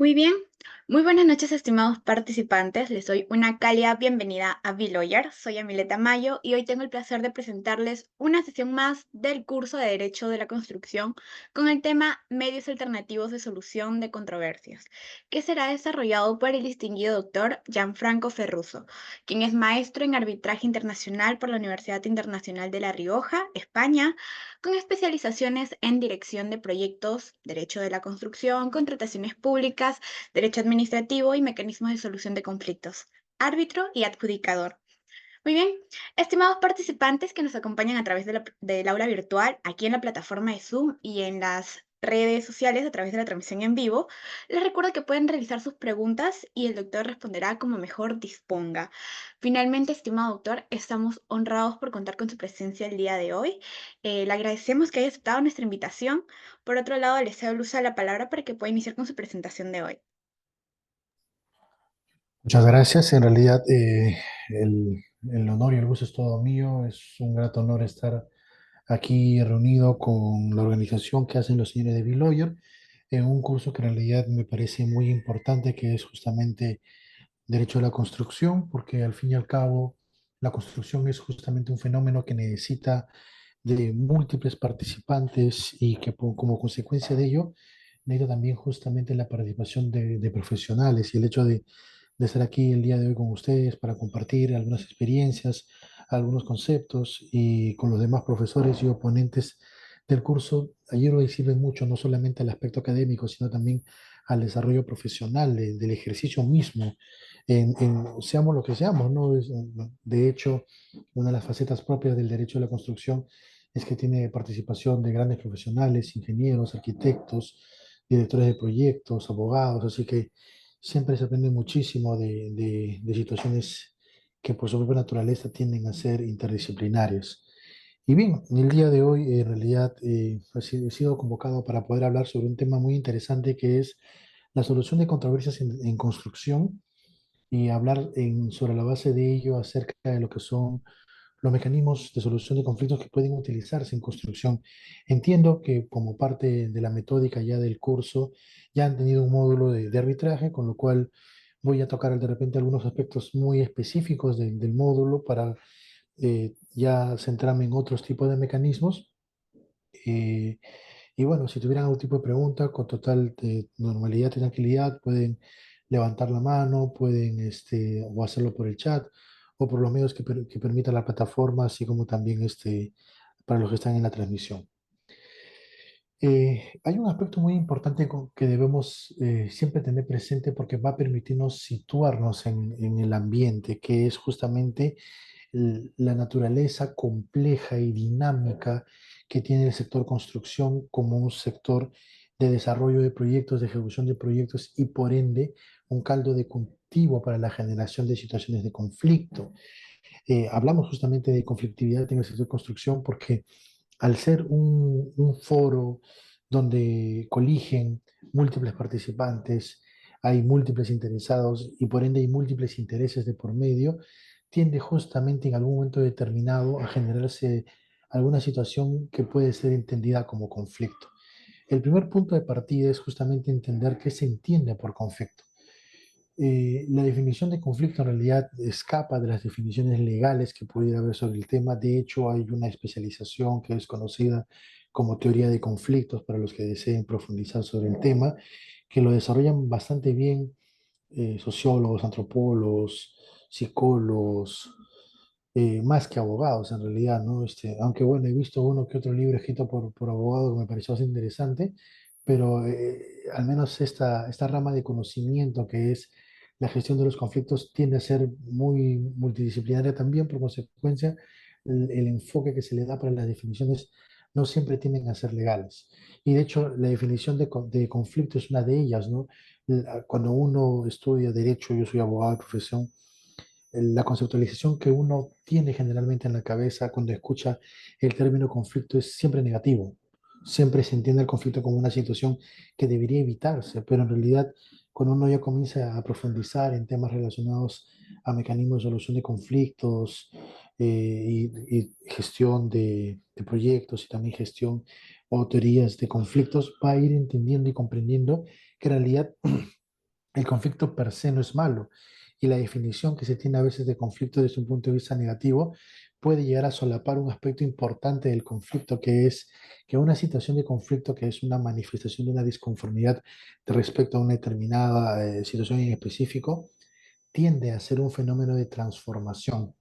Muy bien, muy buenas noches, estimados participantes. Les doy una cálida bienvenida a B-Lawyer. Soy Amileta Mayo y hoy tengo el placer de presentarles una sesión más del curso de Derecho de la Construcción con el tema Medios Alternativos de Solución de Controversias, que será desarrollado por el distinguido doctor Gianfranco Ferruso, quien es maestro en arbitraje internacional por la Universidad Internacional de La Rioja, España, con especializaciones en dirección de proyectos, derecho de la construcción, contrataciones públicas, derecho administrativo y mecanismos de solución de conflictos, árbitro y adjudicador. Muy bien, estimados participantes que nos acompañan a través del aula virtual, aquí en la plataforma de Zoom y en las redes sociales a través de la transmisión en vivo, les recuerdo que pueden realizar sus preguntas y el doctor responderá como mejor disponga. Finalmente, estimado doctor, estamos honrados por contar con su presencia el día de hoy. Le agradecemos que haya aceptado nuestra invitación. Por otro lado, le cedo el uso de la palabra para que pueda iniciar con su presentación de hoy. Muchas gracias. En realidad, el honor y el gusto es todo mío. Es un grato honor estar aquí reunido con la organización que hacen los señores de B-Lawyer en un curso que en realidad me parece muy importante, que es justamente Derecho a la Construcción, porque al fin y al cabo la construcción es justamente un fenómeno que necesita de múltiples participantes y que como consecuencia de ello necesita también justamente la participación de profesionales y el hecho de estar aquí el día de hoy con ustedes para compartir algunas experiencias, algunos conceptos y con los demás profesores y oponentes del curso. Ayer hoy sirve mucho no solamente al aspecto académico, sino también al desarrollo profesional del ejercicio mismo, seamos lo que seamos, ¿no? De hecho, una de las facetas propias del derecho de la construcción es que tiene participación de grandes profesionales, ingenieros, arquitectos, directores de proyectos, abogados, así que siempre se aprende muchísimo de situaciones que por su propia naturaleza tienden a ser interdisciplinarias. Y bien, el día de hoy en realidad he sido convocado para poder hablar sobre un tema muy interesante que es la solución de controversias en construcción y hablar sobre la base de ello acerca de lo que son los mecanismos de solución de conflictos que pueden utilizarse en construcción. Entiendo que como parte de la metódica ya del curso, ya han tenido un módulo de arbitraje, con lo cual voy a tocar de repente algunos aspectos muy específicos del módulo para ya centrarme en otros tipos de mecanismos. Eh, y bueno, si tuvieran algún tipo de pregunta, con total normalidad y tranquilidad, pueden levantar la mano, pueden o hacerlo por el chat o por los medios que permita la plataforma, así como también para los que están en la transmisión. Hay un aspecto muy importante que debemos siempre tener presente porque va a permitirnos situarnos en el ambiente, que es justamente la naturaleza compleja y dinámica que tiene el sector construcción como un sector de desarrollo de proyectos, de ejecución de proyectos y por ende un caldo de cultivo para la generación de situaciones de conflicto. Hablamos justamente de conflictividad en el sector construcción porque al ser un foro donde coligen múltiples participantes, hay múltiples interesados y por ende hay múltiples intereses de por medio, tiende justamente en algún momento determinado a generarse alguna situación que puede ser entendida como conflicto. El primer punto de partida es justamente entender qué se entiende por conflicto. La definición de conflicto en realidad escapa de las definiciones legales que pudiera haber sobre el tema. De hecho, hay una especialización que es conocida como teoría de conflictos para los que deseen profundizar sobre el tema, que lo desarrollan bastante bien sociólogos, antropólogos, psicólogos, más que abogados en realidad, ¿no? Aunque bueno, he visto uno que otro libro escrito por abogados que me pareció bastante interesante, pero al menos esta rama de conocimiento que es la gestión de los conflictos tiende a ser muy multidisciplinaria también, por consecuencia, el enfoque que se le da para las definiciones no siempre tienden a ser legales. Y de hecho, la definición de conflicto es una de ellas, ¿no? Cuando uno estudia derecho, yo soy abogado de profesión, la conceptualización que uno tiene generalmente en la cabeza cuando escucha el término conflicto es siempre negativo. Siempre se entiende el conflicto como una situación que debería evitarse, pero en realidad cuando uno ya comienza a profundizar en temas relacionados a mecanismos de solución de conflictos y gestión de proyectos y también gestión o teorías de conflictos, va a ir entendiendo y comprendiendo que en realidad El conflicto per se no es malo y la definición que se tiene a veces de conflicto desde un punto de vista negativo puede llegar a solapar un aspecto importante del conflicto, que es que una situación de conflicto, que es una manifestación de una disconformidad respecto a una determinada situación en específico, tiende a ser un fenómeno de transformación.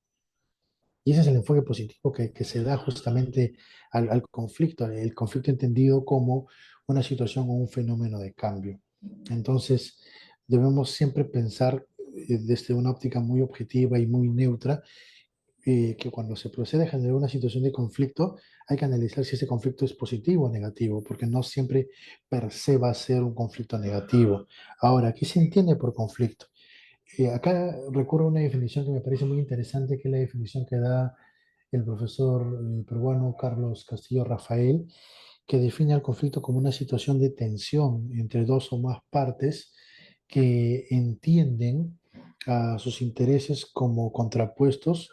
Y ese es el enfoque positivo que se da justamente al conflicto, el conflicto entendido como una situación o un fenómeno de cambio. Entonces, debemos siempre pensar desde una óptica muy objetiva y muy neutra, que cuando se procede a generar una situación de conflicto, hay que analizar si ese conflicto es positivo o negativo, porque no siempre per se va a ser un conflicto negativo. Ahora, ¿qué se entiende por conflicto? Acá recurro a una definición que me parece muy interesante, que es la definición que da el profesor peruano Carlos Castillo Rafael, que define al conflicto como una situación de tensión entre dos o más partes que entienden a sus intereses como contrapuestos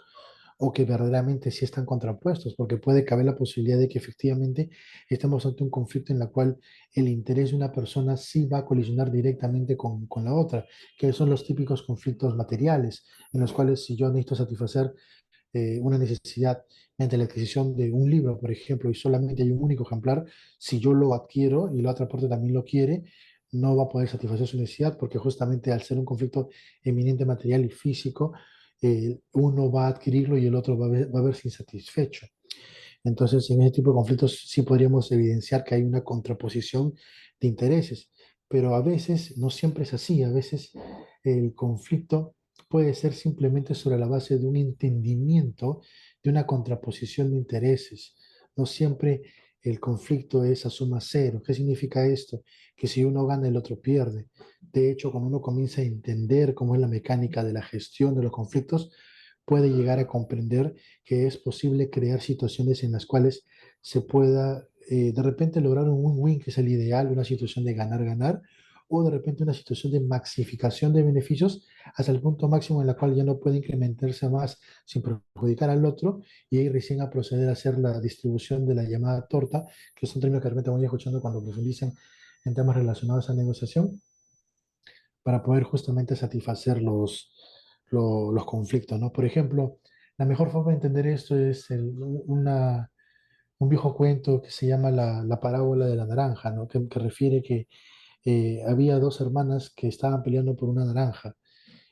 o que verdaderamente sí están contrapuestos, porque puede caber la posibilidad de que efectivamente estemos ante un conflicto en la cual el interés de una persona sí va a colisionar directamente con la otra, que son los típicos conflictos materiales, en los cuales si yo necesito satisfacer una necesidad mediante la adquisición de un libro, por ejemplo, y solamente hay un único ejemplar, si yo lo adquiero y la otra parte también lo quiere, no va a poder satisfacer su necesidad porque justamente al ser un conflicto eminente material y físico, uno va a adquirirlo y el otro va a verse insatisfecho. Entonces, en ese tipo de conflictos sí podríamos evidenciar que hay una contraposición de intereses, pero a veces no siempre es así. A veces el conflicto puede ser simplemente sobre la base de un entendimiento de una contraposición de intereses. No siempre el conflicto es a suma cero. ¿Qué significa esto? Que si uno gana, el otro pierde. De hecho, cuando uno comienza a entender cómo es la mecánica de la gestión de los conflictos, puede llegar a comprender que es posible crear situaciones en las cuales se pueda de repente lograr un win-win, que es el ideal, una situación de ganar-ganar, o de repente una situación de maxificación de beneficios hasta el punto máximo en la cual ya no puede incrementarse más sin perjudicar al otro, y ahí recién a proceder a hacer la distribución de la llamada torta, que es un término que de repente voy escuchando cuando profundizan en temas relacionados a negociación, para poder justamente satisfacer los conflictos, ¿no? Por ejemplo, la mejor forma de entender esto es un viejo cuento que se llama la parábola de la naranja, ¿no? Que refiere que había dos hermanas que estaban peleando por una naranja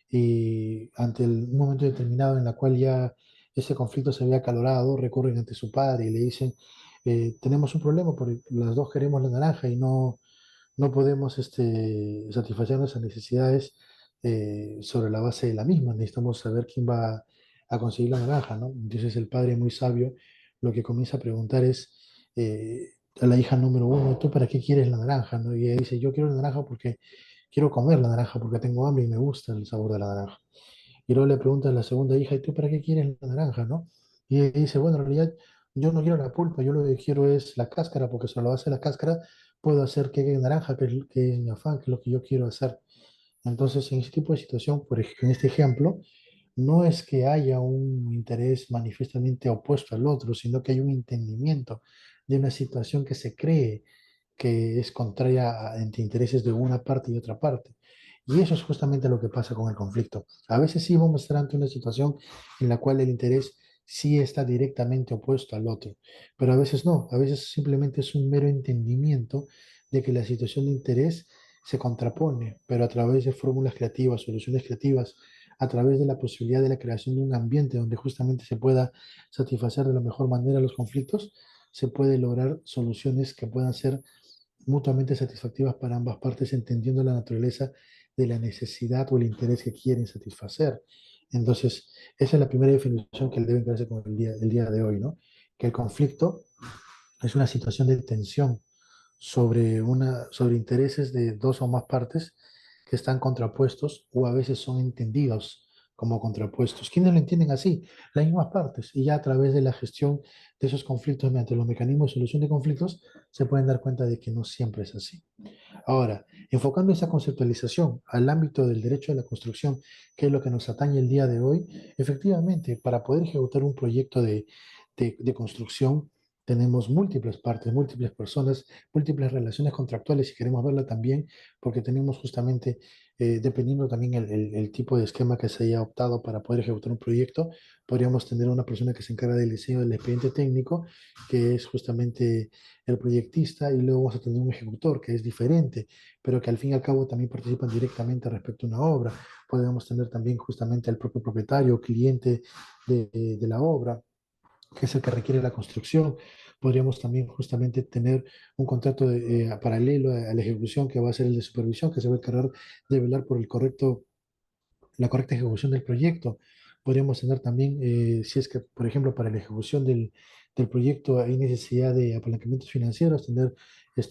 y ante un momento determinado en la cual ya ese conflicto se había acalorado, recurren ante su padre y le dicen, tenemos un problema porque las dos queremos la naranja y no podemos satisfacer nuestras necesidades sobre la base de la misma. Necesitamos saber quién va a conseguir la naranja, ¿no? Entonces el padre muy sabio lo que comienza a preguntar es a la hija número uno, ¿tú para qué quieres la naranja? ¿No? Y ella dice, yo quiero la naranja porque quiero comer la naranja, porque tengo hambre y me gusta el sabor de la naranja. Y luego le pregunta a la segunda hija, ¿y tú para qué quieres la naranja, no? Y ella dice, bueno, en realidad yo no quiero la pulpa, yo lo que quiero es la cáscara, porque sobre la base de la cáscara puedo hacer que quede naranja, que es mi afán, que es lo que yo quiero hacer. Entonces, en ese tipo de situación, en este ejemplo, no es que haya un interés manifiestamente opuesto al otro, sino que hay un entendimiento de una situación que se cree que es contraria entre intereses de una parte y otra parte. Y eso es justamente lo que pasa con el conflicto. A veces sí vamos a estar ante una situación en la cual el interés sí está directamente opuesto al otro, pero a veces no, a veces simplemente es un mero entendimiento de que la situación de interés se contrapone, pero a través de fórmulas creativas, soluciones creativas, a través de la posibilidad de la creación de un ambiente donde justamente se pueda satisfacer de la mejor manera los conflictos, se puede lograr soluciones que puedan ser mutuamente satisfactivas para ambas partes, entendiendo la naturaleza de la necesidad o el interés que quieren satisfacer. Entonces, esa es la primera definición que deben darse con el día de hoy, ¿no? Que el conflicto es una situación de tensión sobre intereses de dos o más partes que están contrapuestos o a veces son entendidos como contrapuestos. ¿Quiénes lo entienden así? Las mismas partes. Y ya a través de la gestión de esos conflictos mediante los mecanismos de solución de conflictos se pueden dar cuenta de que no siempre es así. Ahora, enfocando esa conceptualización al ámbito del derecho de la construcción, que es lo que nos atañe el día de hoy, efectivamente, para poder ejecutar un proyecto de construcción, tenemos múltiples partes, múltiples personas, múltiples relaciones contractuales, si queremos verla también, porque tenemos justamente, dependiendo también el tipo de esquema que se haya optado para poder ejecutar un proyecto, podríamos tener una persona que se encarga del diseño del expediente técnico, que es justamente el proyectista, y luego vamos a tener un ejecutor, que es diferente, pero que al fin y al cabo también participan directamente respecto a una obra. Podemos tener también justamente al propio propietario, cliente de la obra, que es el que requiere la construcción. Podríamos también justamente tener un contrato paralelo a la ejecución, que va a ser el de supervisión, que se va a encargar de velar por la correcta ejecución del proyecto. Podríamos tener también, si es que, por ejemplo, para la ejecución del proyecto hay necesidad de apalancamientos financieros, tener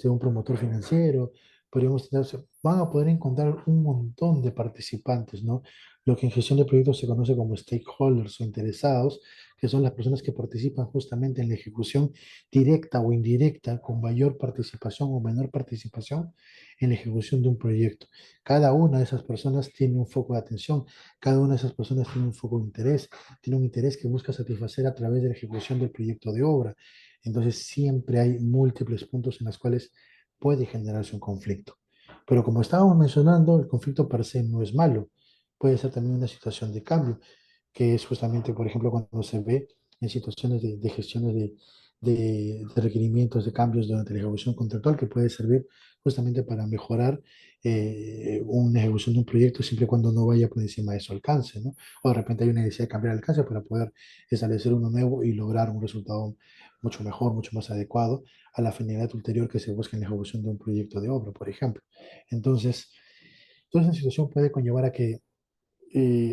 un promotor financiero. Podríamos tener, van a poder encontrar un montón de participantes, ¿no? Lo que en gestión de proyectos se conoce como stakeholders o interesados, que son las personas que participan justamente en la ejecución directa o indirecta, con mayor participación o menor participación en la ejecución de un proyecto. Cada una de esas personas tiene un foco de atención, cada una de esas personas tiene un foco de interés, tiene un interés que busca satisfacer a través de la ejecución del proyecto de obra. Entonces siempre hay múltiples puntos en los cuales puede generarse un conflicto. Pero como estábamos mencionando, el conflicto per se no es malo, puede ser también una situación de cambio, que es justamente, por ejemplo, cuando se ve en situaciones de gestiones de requerimientos, de cambios durante la ejecución contractual, que puede servir justamente para mejorar una ejecución de un proyecto siempre y cuando no vaya por encima de su alcance, ¿no? O de repente hay una necesidad de cambiar el alcance para poder establecer uno nuevo y lograr un resultado mucho mejor, mucho más adecuado a la finalidad ulterior que se busca en la ejecución de un proyecto de obra, por ejemplo. Entonces, toda esa situación puede conllevar a que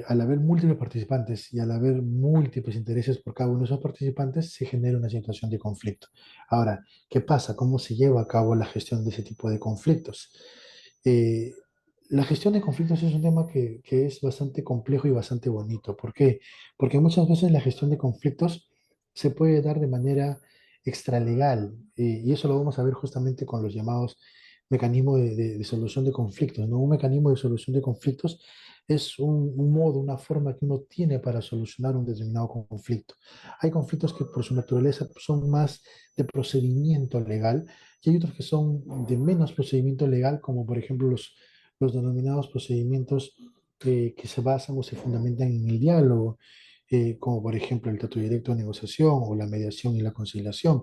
al haber múltiples participantes y al haber múltiples intereses por cada uno de esos participantes, se genera una situación de conflicto. Ahora, ¿qué pasa? ¿Cómo se lleva a cabo la gestión de ese tipo de conflictos? Eh, la gestión de conflictos es un tema que es bastante complejo y bastante bonito. ¿Por qué? Porque muchas veces la gestión de conflictos se puede dar de manera extralegal, y eso lo vamos a ver justamente con los llamados mecanismos de solución de conflictos, ¿no? Un mecanismo de solución de conflictos es un modo, una forma que uno tiene para solucionar un determinado conflicto. Hay conflictos que por su naturaleza son más de procedimiento legal y hay otros que son de menos procedimiento legal, como por ejemplo los denominados procedimientos que se basan o se fundamentan en el diálogo, como por ejemplo el trato directo de negociación o la mediación y la conciliación,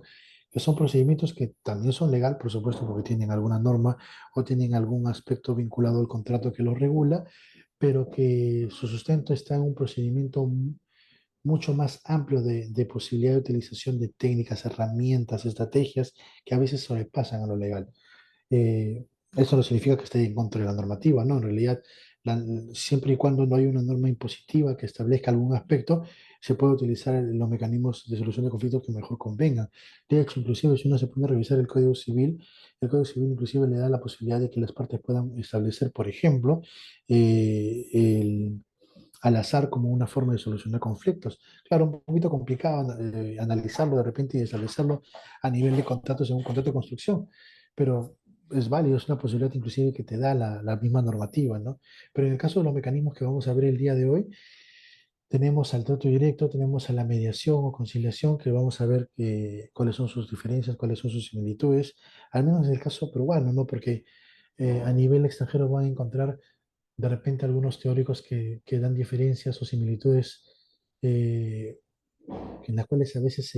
que son procedimientos que también son legal, por supuesto, porque tienen alguna norma o tienen algún aspecto vinculado al contrato que los regula, pero que su sustento está en un procedimiento mucho más amplio de posibilidad de utilización de técnicas, herramientas, estrategias que a veces sobrepasan a lo legal. Eh, Eso no significa que esté en contra de la normativa, ¿no? En realidad, siempre y cuando no hay una norma impositiva que establezca algún aspecto, se puede utilizar los mecanismos de solución de conflictos que mejor convengan. De hecho, inclusive si uno se pone a revisar el Código Civil inclusive le da la posibilidad de que las partes puedan establecer, por ejemplo, al azar como una forma de solucionar conflictos. Claro, un poquito complicado analizarlo de repente y establecerlo a nivel de contratos en un contrato de construcción, pero es válido, es una posibilidad inclusive que te da la misma normativa, ¿no? Pero en el caso de los mecanismos que vamos a ver el día de hoy, tenemos al trato directo, tenemos a la mediación o conciliación, que vamos a ver cuáles son sus diferencias, cuáles son sus similitudes, al menos en el caso peruano, ¿no? Porque a nivel extranjero van a encontrar de repente algunos teóricos que dan diferencias o similitudes, eh, en las cuales a veces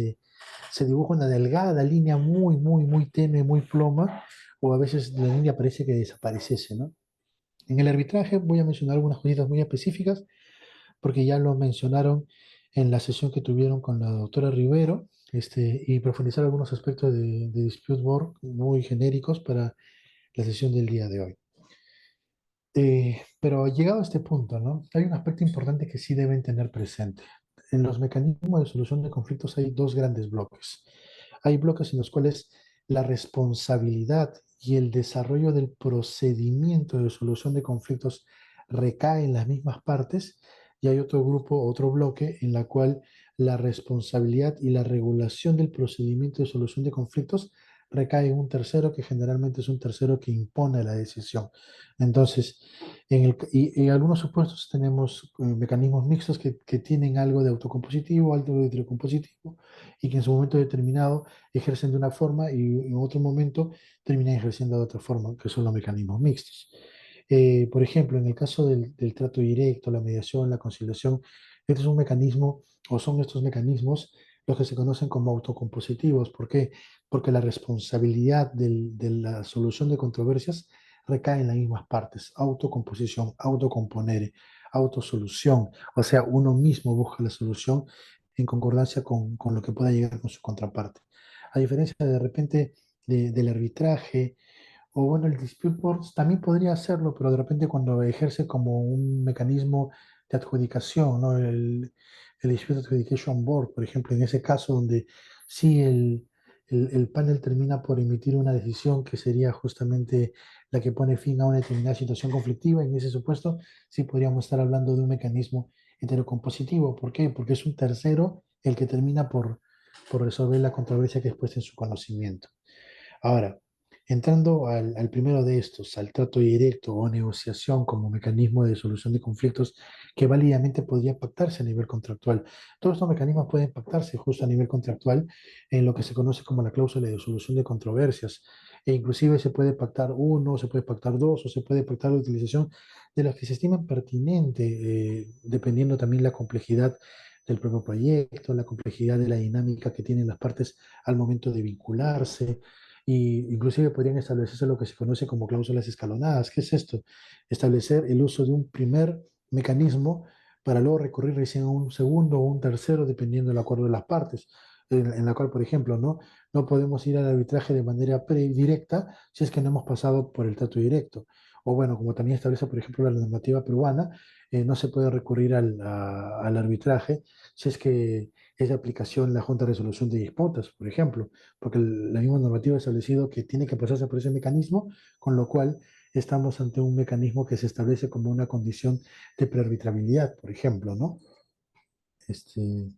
se dibuja una delgada línea muy, muy, muy tenue, muy ploma, o a veces la línea parece que desapareciese, ¿no? En el arbitraje voy a mencionar algunas cositas muy específicas, porque ya lo mencionaron en la sesión que tuvieron con la doctora Rivero, y profundizar algunos aspectos de Dispute Board muy genéricos para la sesión del día de hoy. Pero llegado a este punto, ¿no? Hay un aspecto importante que sí deben tener presente. En los mecanismos de solución de conflictos hay dos grandes bloques. Hay bloques en los cuales la responsabilidad y el desarrollo del procedimiento de solución de conflictos recae en las mismas partes, y hay otro grupo, otro bloque en la cual la responsabilidad y la regulación del procedimiento de solución de conflictos recae en un tercero que generalmente es un tercero que impone la decisión. Entonces, y en algunos supuestos tenemos mecanismos mixtos que tienen algo de autocompositivo, algo de heterocompositivo, y que en su momento determinado ejercen de una forma y en otro momento terminan ejerciendo de otra forma, que son los mecanismos mixtos. Por ejemplo, en el caso del trato directo, la mediación, la conciliación, este es un mecanismo o son estos mecanismos los que se conocen como autocompositivos. ¿Por qué? Porque la responsabilidad de la solución de controversias recae en las mismas partes: autocomposición, autocomponer, autosolución. O sea, uno mismo busca la solución en concordancia con lo que pueda llegar con su contraparte. A diferencia de repente del arbitraje, o bueno, el dispute board también podría hacerlo, pero de repente cuando ejerce como un mecanismo de adjudicación, ¿no? El Dispute Adjudication Board, por ejemplo, en ese caso donde sí el panel termina por emitir una decisión que sería justamente la que pone fin a una determinada situación conflictiva, en ese supuesto sí podríamos estar hablando de un mecanismo heterocompositivo. ¿Por qué? Porque es un tercero el que termina por resolver la controversia que es puesta en su conocimiento. Ahora, entrando al primero de estos, al trato directo o negociación como mecanismo de solución de conflictos que válidamente podría pactarse a nivel contractual. Todos estos mecanismos pueden pactarse justo a nivel contractual en lo que se conoce como la cláusula de solución de controversias. E inclusive se puede pactar uno, se puede pactar dos, o se puede pactar la utilización de las que se estiman pertinente, dependiendo también la complejidad del propio proyecto, la complejidad de la dinámica que tienen las partes al momento de vincularse, y inclusive podrían establecerse lo que se conoce como cláusulas escalonadas. ¿Qué es esto? Establecer el uso de un primer mecanismo para luego recurrir recién a un segundo o un tercero, dependiendo del acuerdo de las partes, en la cual, por ejemplo, no podemos ir al arbitraje de manera directa si es que no hemos pasado por el trato directo. O bueno, como también establece, por ejemplo, la normativa peruana, no se puede recurrir al arbitraje si es que es de aplicación la Junta de Resolución de Disputas, por ejemplo, porque la misma normativa ha establecido que tiene que pasarse por ese mecanismo, con lo cual estamos ante un mecanismo que se establece como una condición de prearbitrabilidad, por ejemplo, ¿no? Este,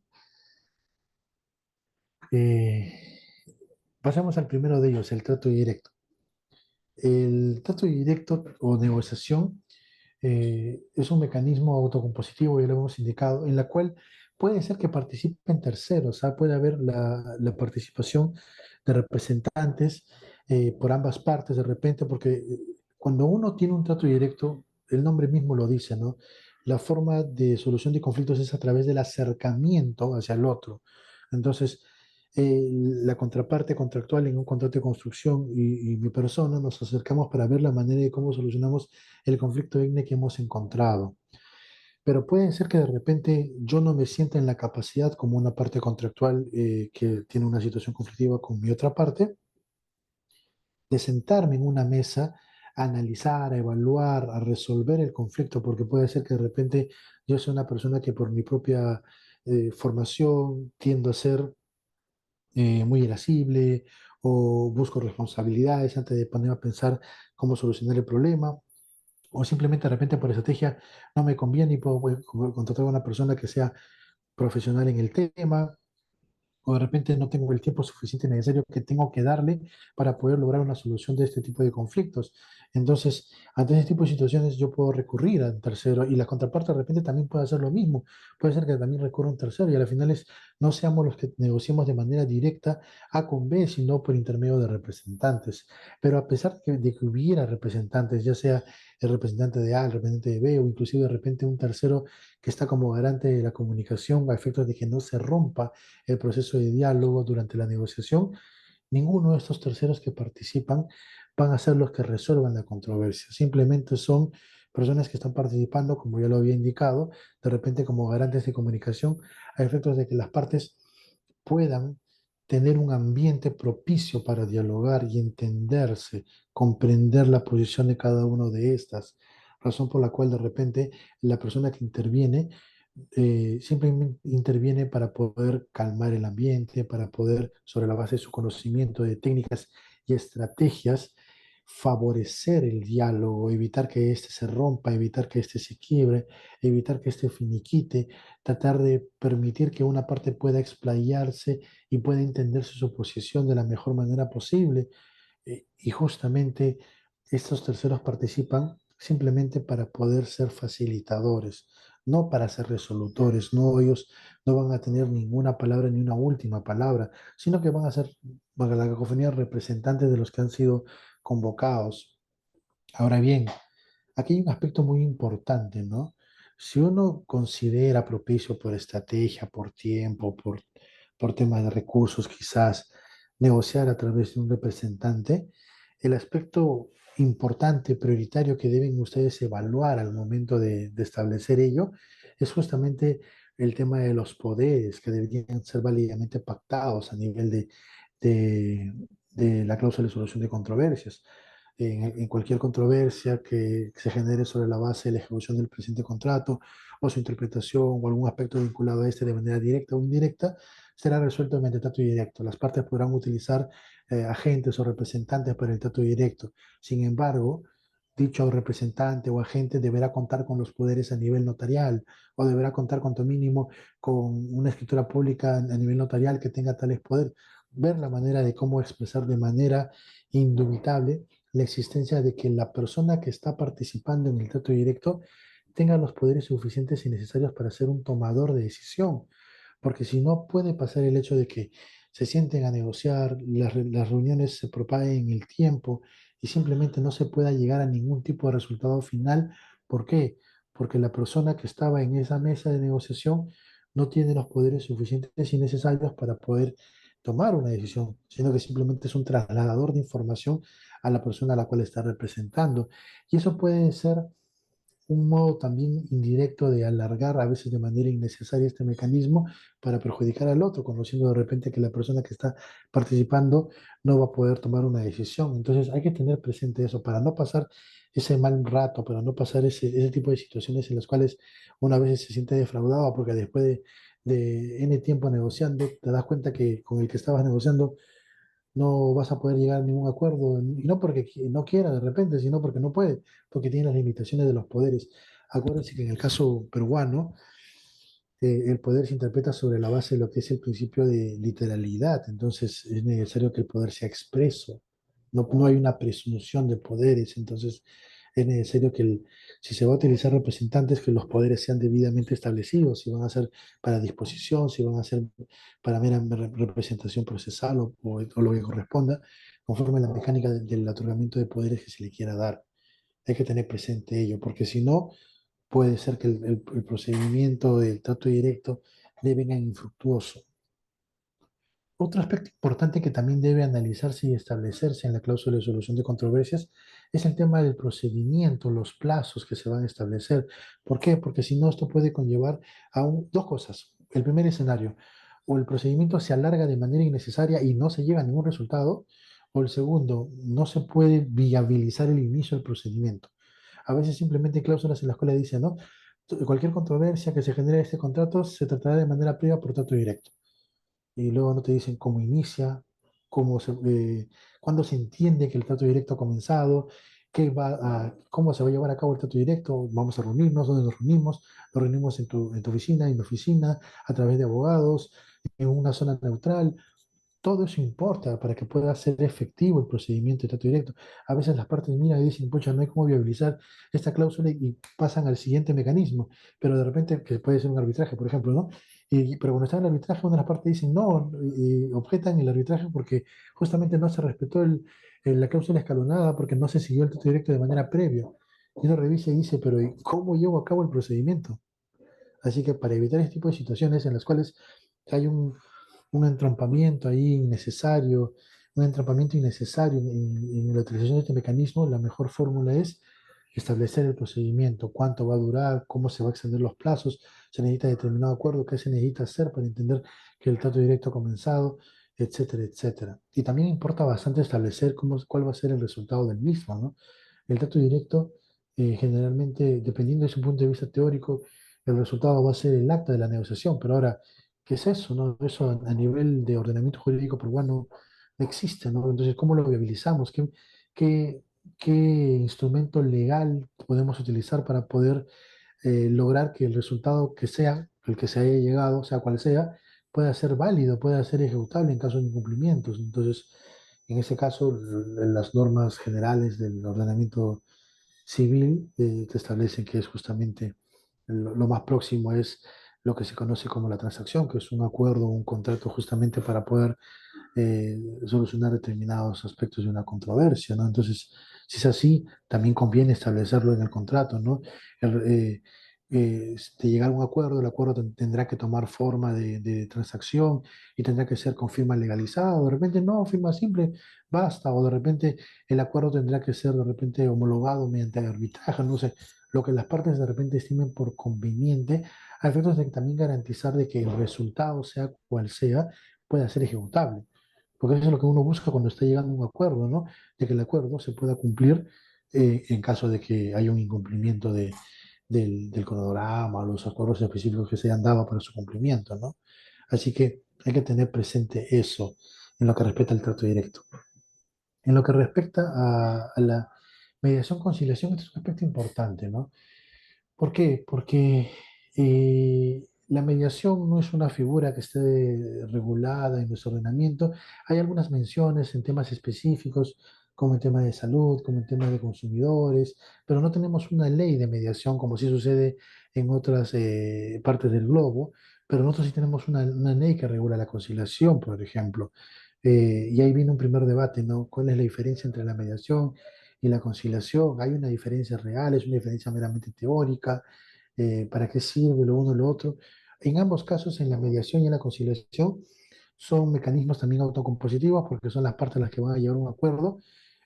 eh, Pasamos al primero de ellos, el trato directo. El trato directo o negociación es un mecanismo autocompositivo, ya lo hemos indicado, en la cual puede ser que participen terceros, ¿ah? Puede haber la participación de representantes por ambas partes de repente, porque cuando uno tiene un trato directo, el nombre mismo lo dice, ¿no? La forma de solución de conflictos es a través del acercamiento hacia el otro. Entonces, la contraparte contractual en un contrato de construcción y mi persona nos acercamos para ver la manera de cómo solucionamos el conflicto IGNE que hemos encontrado. Pero puede ser que de repente yo no me sienta en la capacidad como una parte contractual que tiene una situación conflictiva con mi otra parte, de sentarme en una mesa a analizar, a evaluar, a resolver el conflicto, porque puede ser que de repente yo sea una persona que por mi propia formación tiendo a ser muy irascible o busco responsabilidades antes de ponerme a pensar cómo solucionar el problema, o simplemente de repente por estrategia no me conviene y puedo contratar a una persona que sea profesional en el tema, o de repente no tengo el tiempo suficiente necesario que tengo que darle para poder lograr una solución de este tipo de conflictos. Entonces, ante este tipo de situaciones yo puedo recurrir a un tercero y la contraparte de repente también puede hacer lo mismo. Puede ser que también recurra a un tercero y a la final no seamos los que negociemos de manera directa A con B, sino por intermedio de representantes. Pero a pesar de que hubiera representantes, ya sea el representante de A, el representante de B o inclusive de repente un tercero que está como garante de la comunicación a efectos de que no se rompa el proceso de diálogo durante la negociación, ninguno de estos terceros que participan van a ser los que resuelvan la controversia. Simplemente son personas que están participando, como ya lo había indicado, de repente como garantes de comunicación, a efectos de que las partes puedan tener un ambiente propicio para dialogar y entenderse, comprender la posición de cada uno de estas, razón por la cual de repente la persona que interviene simplemente interviene para poder calmar el ambiente, para poder, sobre la base de su conocimiento de técnicas y estrategias, favorecer el diálogo, evitar que éste se rompa, evitar que éste se quiebre, evitar que éste finiquite, tratar de permitir que una parte pueda explayarse y pueda entenderse su posición de la mejor manera posible. Y justamente estos terceros participan simplemente para poder ser facilitadores, no para ser resolutores, no ellos no van a tener ninguna palabra ni una última palabra, sino que van a ser, para la cacofonía, representantes de los que han sido convocados. Ahora bien, aquí hay un aspecto muy importante, ¿no? Si uno considera propicio por estrategia, por tiempo, por temas de recursos, quizás negociar a través de un representante, el aspecto importante, prioritario que deben ustedes evaluar al momento de establecer ello es justamente el tema de los poderes que deberían ser válidamente pactados a nivel de, de la cláusula de solución de controversias en cualquier controversia que se genere sobre la base de la ejecución del presente contrato o su interpretación o algún aspecto vinculado a este de manera directa o indirecta, será resuelto mediante trato directo. Las partes podrán utilizar agentes o representantes para el trato directo. Sin embargo, dicho representante o agente deberá contar con los poderes a nivel notarial o deberá contar cuanto mínimo con una escritura pública a nivel notarial que tenga tales poderes. Ver la manera de cómo expresar de manera indubitable la existencia de que la persona que está participando en el trato directo tenga los poderes suficientes y necesarios para ser un tomador de decisión, porque si no puede pasar el hecho de que se sienten a negociar, las reuniones se propaguen en el tiempo y simplemente no se pueda llegar a ningún tipo de resultado final. ¿Por qué? Porque la persona que estaba en esa mesa de negociación no tiene los poderes suficientes y necesarios para poder tomar una decisión, sino que simplemente es un trasladador de información a la persona a la cual está representando. Y eso puede ser un modo también indirecto de alargar a veces de manera innecesaria este mecanismo para perjudicar al otro, conociendo de repente que la persona que está participando no va a poder tomar una decisión. Entonces hay que tener presente eso para no pasar ese mal rato, para no pasar ese tipo de situaciones en las cuales una vez se siente defraudado porque después de N tiempo negociando, te das cuenta que con el que estabas negociando no vas a poder llegar a ningún acuerdo, y no porque no quiera de repente, sino porque no puede, porque tiene las limitaciones de los poderes. Acuérdense que en el caso peruano, el poder se interpreta sobre la base de lo que es el principio de literalidad, entonces es necesario que el poder sea expreso, no hay una presunción de poderes, entonces es necesario que si se va a utilizar representantes, que los poderes sean debidamente establecidos, si van a ser para disposición, si van a ser para mera representación procesal o lo que corresponda, conforme a la mecánica del otorgamiento de poderes que se le quiera dar. Hay que tener presente ello, porque si no, puede ser que el procedimiento del trato directo le venga infructuoso. Otro aspecto importante que también debe analizarse y establecerse en la cláusula de solución de controversias es el tema del procedimiento, los plazos que se van a establecer. ¿Por qué? Porque si no, esto puede conllevar a dos cosas. El primer escenario, o el procedimiento se alarga de manera innecesaria y no se llega a ningún resultado, o el segundo, no se puede viabilizar el inicio del procedimiento. A veces simplemente hay cláusulas en las cuales dice, ¿no? Cualquier controversia que se genere en este contrato se tratará de manera previa por trato directo y luego no te dicen cómo inicia, cuándo se entiende que el trato directo ha comenzado, cómo se va a llevar a cabo el trato directo, vamos a reunirnos, dónde nos reunimos en tu oficina, en mi oficina, a través de abogados, en una zona neutral. Todo eso importa para que pueda ser efectivo el procedimiento de trato directo. A veces las partes miran y dicen, pucha, no hay cómo viabilizar esta cláusula y pasan al siguiente mecanismo, pero de repente, que puede ser un arbitraje, por ejemplo, ¿no? Pero cuando está en el arbitraje, una de las partes dicen no, y objetan el arbitraje porque justamente no se respetó la cláusula escalonada, porque no se siguió el trato directo de manera previa. Y uno revisa y dice, pero ¿y cómo llevo a cabo el procedimiento? Así que para evitar este tipo de situaciones en las cuales hay un entrampamiento ahí innecesario, un entrampamiento innecesario en la utilización de este mecanismo, la mejor fórmula es establecer el procedimiento, cuánto va a durar, cómo se va a extender los plazos, se necesita determinado acuerdo, qué se necesita hacer para entender que el trato directo ha comenzado, etcétera, etcétera. Y también importa bastante establecer cuál va a ser el resultado del mismo, ¿no? El trato directo, generalmente, dependiendo de su punto de vista teórico, el resultado va a ser el acta de la negociación, pero ahora, ¿qué es eso, no? Eso a nivel de ordenamiento jurídico peruano no existe, ¿no? Entonces, ¿cómo lo viabilizamos? qué instrumento legal podemos utilizar para poder lograr que el resultado que sea, el que se haya llegado, sea cual sea, pueda ser válido, pueda ser ejecutable en caso de incumplimientos. Entonces, en ese caso, las normas generales del ordenamiento civil te establecen que es justamente lo más próximo es lo que se conoce como la transacción, que es un acuerdo, un contrato justamente para poder solucionar determinados aspectos de una controversia, ¿no? Entonces, si es así, también conviene establecerlo en el contrato, ¿no? El, de llegar a un acuerdo, el acuerdo tendrá que tomar forma de transacción y tendrá que ser con firma legalizada, o de repente no, firma simple, basta, o de repente el acuerdo tendrá que ser de repente homologado mediante arbitraje, no sé, lo que las partes de repente estimen por conveniente, a efectos de también garantizar de que el resultado, sea cual sea, pueda ser ejecutable. Porque eso es lo que uno busca cuando está llegando a un acuerdo, ¿no? De que el acuerdo se pueda cumplir en caso de que haya un incumplimiento del cronograma o los acuerdos específicos que se hayan dado para su cumplimiento, ¿no? Así que hay que tener presente eso en lo que respecta al trato directo. En lo que respecta a la mediación-conciliación, este es un aspecto importante, ¿no? ¿Por qué? Porque la mediación no es una figura que esté regulada en nuestro ordenamiento. Hay algunas menciones en temas específicos, como en tema de salud, como en tema de consumidores, pero no tenemos una ley de mediación como sí sucede en otras partes del globo, pero nosotros sí tenemos una ley que regula la conciliación, por ejemplo. Y ahí viene un primer debate, ¿no? ¿Cuál es la diferencia entre la mediación y la conciliación? ¿Hay una diferencia real? ¿Es una diferencia meramente teórica? ¿Para qué sirve lo uno y lo otro? En ambos casos, en la mediación y en la conciliación, son mecanismos también autocompositivos porque son las partes las que van a llegar a un acuerdo,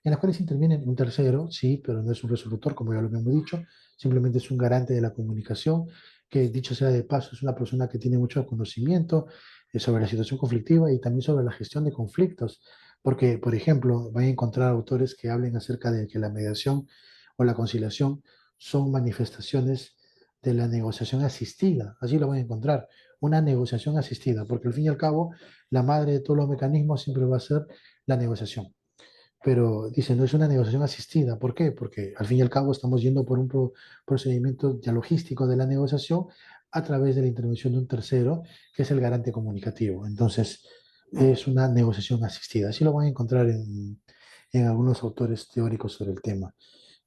en las cuales interviene un tercero, sí, pero no es un resolutor, como ya lo hemos dicho, simplemente es un garante de la comunicación, que dicho sea de paso, es una persona que tiene mucho conocimiento sobre la situación conflictiva y también sobre la gestión de conflictos. Porque, por ejemplo, van a encontrar autores que hablen acerca de que la mediación o la conciliación son manifestaciones de la negociación asistida. Así lo van a encontrar, una negociación asistida, porque al fin y al cabo, la madre de todos los mecanismos siempre va a ser la negociación. Pero dice, no es una negociación asistida. ¿Por qué? Porque al fin y al cabo estamos yendo por un procedimiento ya logístico de la negociación a través de la intervención de un tercero, que es el garante comunicativo. Entonces, es una negociación asistida. Así lo van a encontrar en algunos autores teóricos sobre el tema.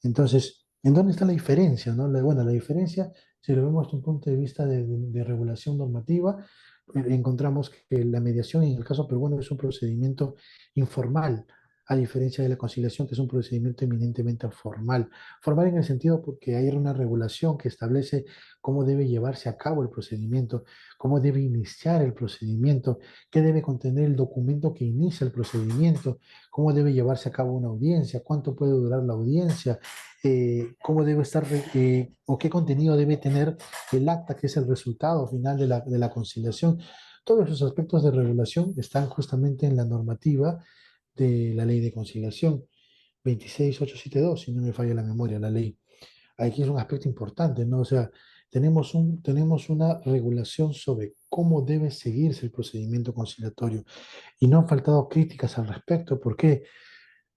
Entonces, ¿en dónde está la diferencia, no? Bueno, la diferencia, si lo vemos desde un punto de vista de regulación normativa, encontramos que la mediación en el caso peruano es un procedimiento informal, a diferencia de la conciliación, que es un procedimiento eminentemente formal. Formal en el sentido porque hay una regulación que establece cómo debe llevarse a cabo el procedimiento, cómo debe iniciar el procedimiento, qué debe contener el documento que inicia el procedimiento, cómo debe llevarse a cabo una audiencia, cuánto puede durar la audiencia, cómo debe estar o qué contenido debe tener el acta, que es el resultado final de la conciliación. Todos esos aspectos de regulación están justamente en la normativa de la ley de conciliación 26872, si no me falla la memoria, la ley. Aquí es un aspecto importante, ¿no? O sea, tenemos una regulación sobre cómo debe seguirse el procedimiento conciliatorio y no han faltado críticas al respecto. ¿Por qué?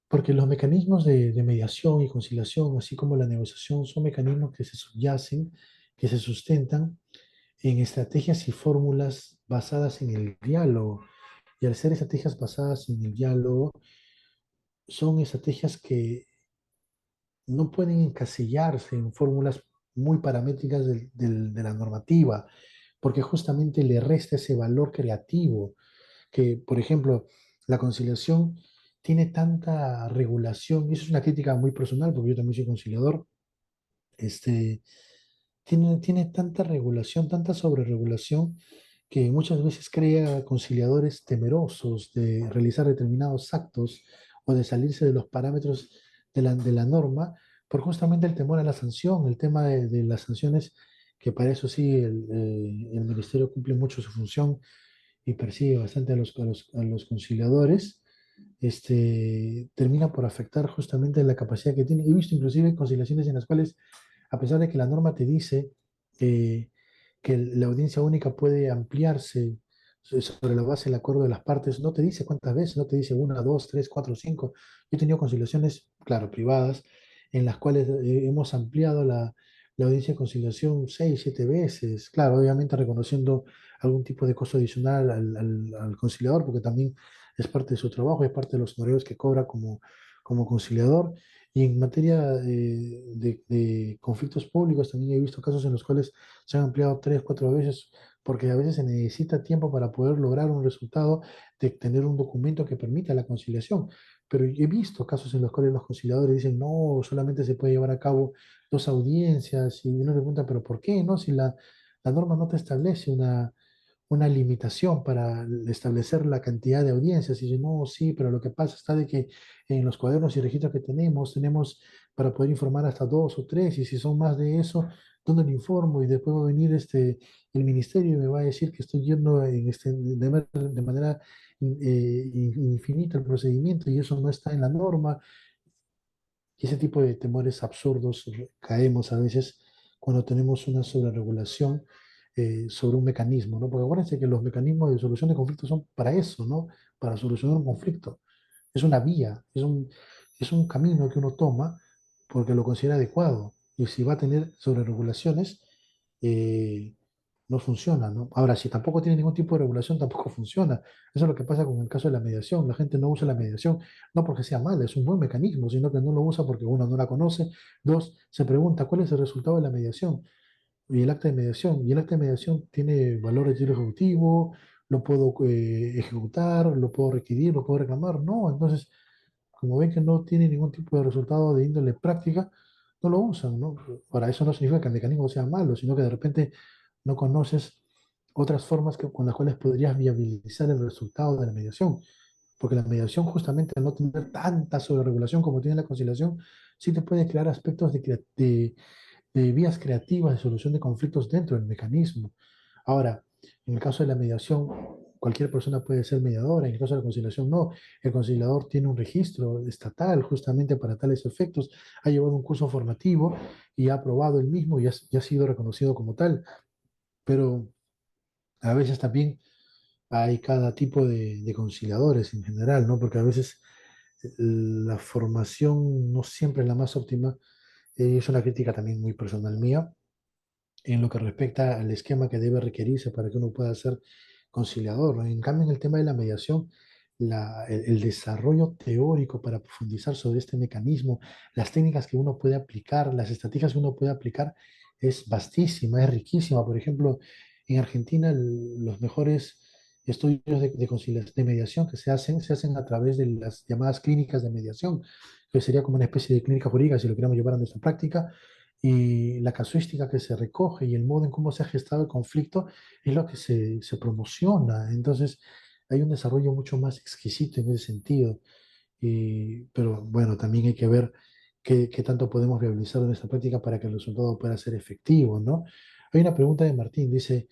Porque los mecanismos de mediación y conciliación, así como la negociación, son mecanismos que se subyacen, que se sustentan en estrategias y fórmulas basadas en el diálogo. Y al ser estrategias basadas en el diálogo, son estrategias que no pueden encasillarse en fórmulas muy paramétricas de la normativa, porque justamente le resta ese valor creativo que, por ejemplo, la conciliación tiene tanta regulación, y eso es una crítica muy personal, porque yo también soy conciliador, este, tiene tanta regulación, tanta sobreregulación, que muchas veces crea conciliadores temerosos de realizar determinados actos o de salirse de los parámetros de la norma por justamente el temor a la sanción, el tema de las sanciones, que para eso sí el ministerio cumple mucho su función y persigue bastante a los conciliadores, termina por afectar justamente la capacidad que tiene. He visto inclusive conciliaciones en las cuales, a pesar de que la norma te dice eh, que la audiencia única puede ampliarse sobre la base del acuerdo de las partes, no te dice cuántas veces, no te dice una, dos, tres, cuatro, cinco. Yo he tenido conciliaciones, claro, privadas, en las cuales hemos ampliado la audiencia de conciliación seis, siete veces, claro, obviamente reconociendo algún tipo de costo adicional al conciliador, porque también es parte de su trabajo, es parte de los honorarios que cobra como conciliador. Y en materia de conflictos públicos, también he visto casos en los cuales se han ampliado tres, cuatro veces, porque a veces se necesita tiempo para poder lograr un resultado, de tener un documento que permita la conciliación. Pero he visto casos en los cuales los conciliadores dicen, no, solamente se puede llevar a cabo dos audiencias, y uno le pregunta, pero ¿por qué? ¿No? Si la norma no te establece una limitación para establecer la cantidad de audiencias. Y dice, no, sí, pero lo que pasa está de que en los cuadernos y registros que tenemos para poder informar hasta dos o tres, y si son más de eso, ¿dónde lo informo? Y después va a venir el ministerio y me va a decir que estoy yendo de manera infinita el procedimiento, y eso no está en la norma. Y ese tipo de temores absurdos caemos a veces cuando tenemos una sobreregulación sobre un mecanismo, ¿no? Porque acuérdense que los mecanismos de solución de conflictos son para eso, ¿no? Para solucionar un conflicto. Es una vía, es un camino que uno toma porque lo considera adecuado. Y si va a tener sobreregulaciones, eh, no funciona, ¿no? Ahora, si tampoco tiene ningún tipo de regulación, tampoco funciona. Eso es lo que pasa con el caso de la mediación. La gente no usa la mediación no porque sea mala, es un buen mecanismo, sino que no lo usa porque uno no la conoce. Dos, se pregunta cuál es el resultado de la mediación y el acta de mediación. Y el acta de mediación tiene valor de tiro ejecutivo, lo puedo ejecutar, lo puedo requerir, lo puedo reclamar. No, entonces, como ven que no tiene ningún tipo de resultado de índole práctica, no lo usan, ¿no? Ahora, eso no significa que el mecanismo sea malo, sino que de repente no conoces otras formas con las cuales podrías viabilizar el resultado de la mediación. Porque la mediación, justamente al no tener tanta sobreregulación como tiene la conciliación, sí te puede crear aspectos de vías creativas de solución de conflictos dentro del mecanismo. Ahora, en el caso de la mediación, cualquier persona puede ser mediadora, en el caso de la conciliación no. El conciliador tiene un registro estatal justamente para tales efectos, ha llevado un curso formativo y ha aprobado el mismo y ha sido reconocido como tal. Pero a veces también hay cada tipo de conciliadores en general, ¿no? Porque a veces la formación no siempre es la más óptima. Es una crítica también muy personal mía en lo que respecta al esquema que debe requerirse para que uno pueda ser conciliador, ¿no? En cambio, en el tema de la mediación, el desarrollo teórico para profundizar sobre este mecanismo, las técnicas que uno puede aplicar, las estrategias que uno puede aplicar, es vastísima, es riquísima. Por ejemplo, en Argentina, los mejores estudios de mediación que se hacen a través de las llamadas clínicas de mediación, que sería como una especie de clínica jurídica si lo queremos llevar a nuestra práctica, y la casuística que se recoge y el modo en cómo se ha gestado el conflicto es lo que se promociona. Entonces, hay un desarrollo mucho más exquisito en ese sentido. Pero bueno, también hay que ver qué tanto podemos viabilizar en esta práctica para que el resultado pueda ser efectivo, ¿no? Hay una pregunta de Martín, dice,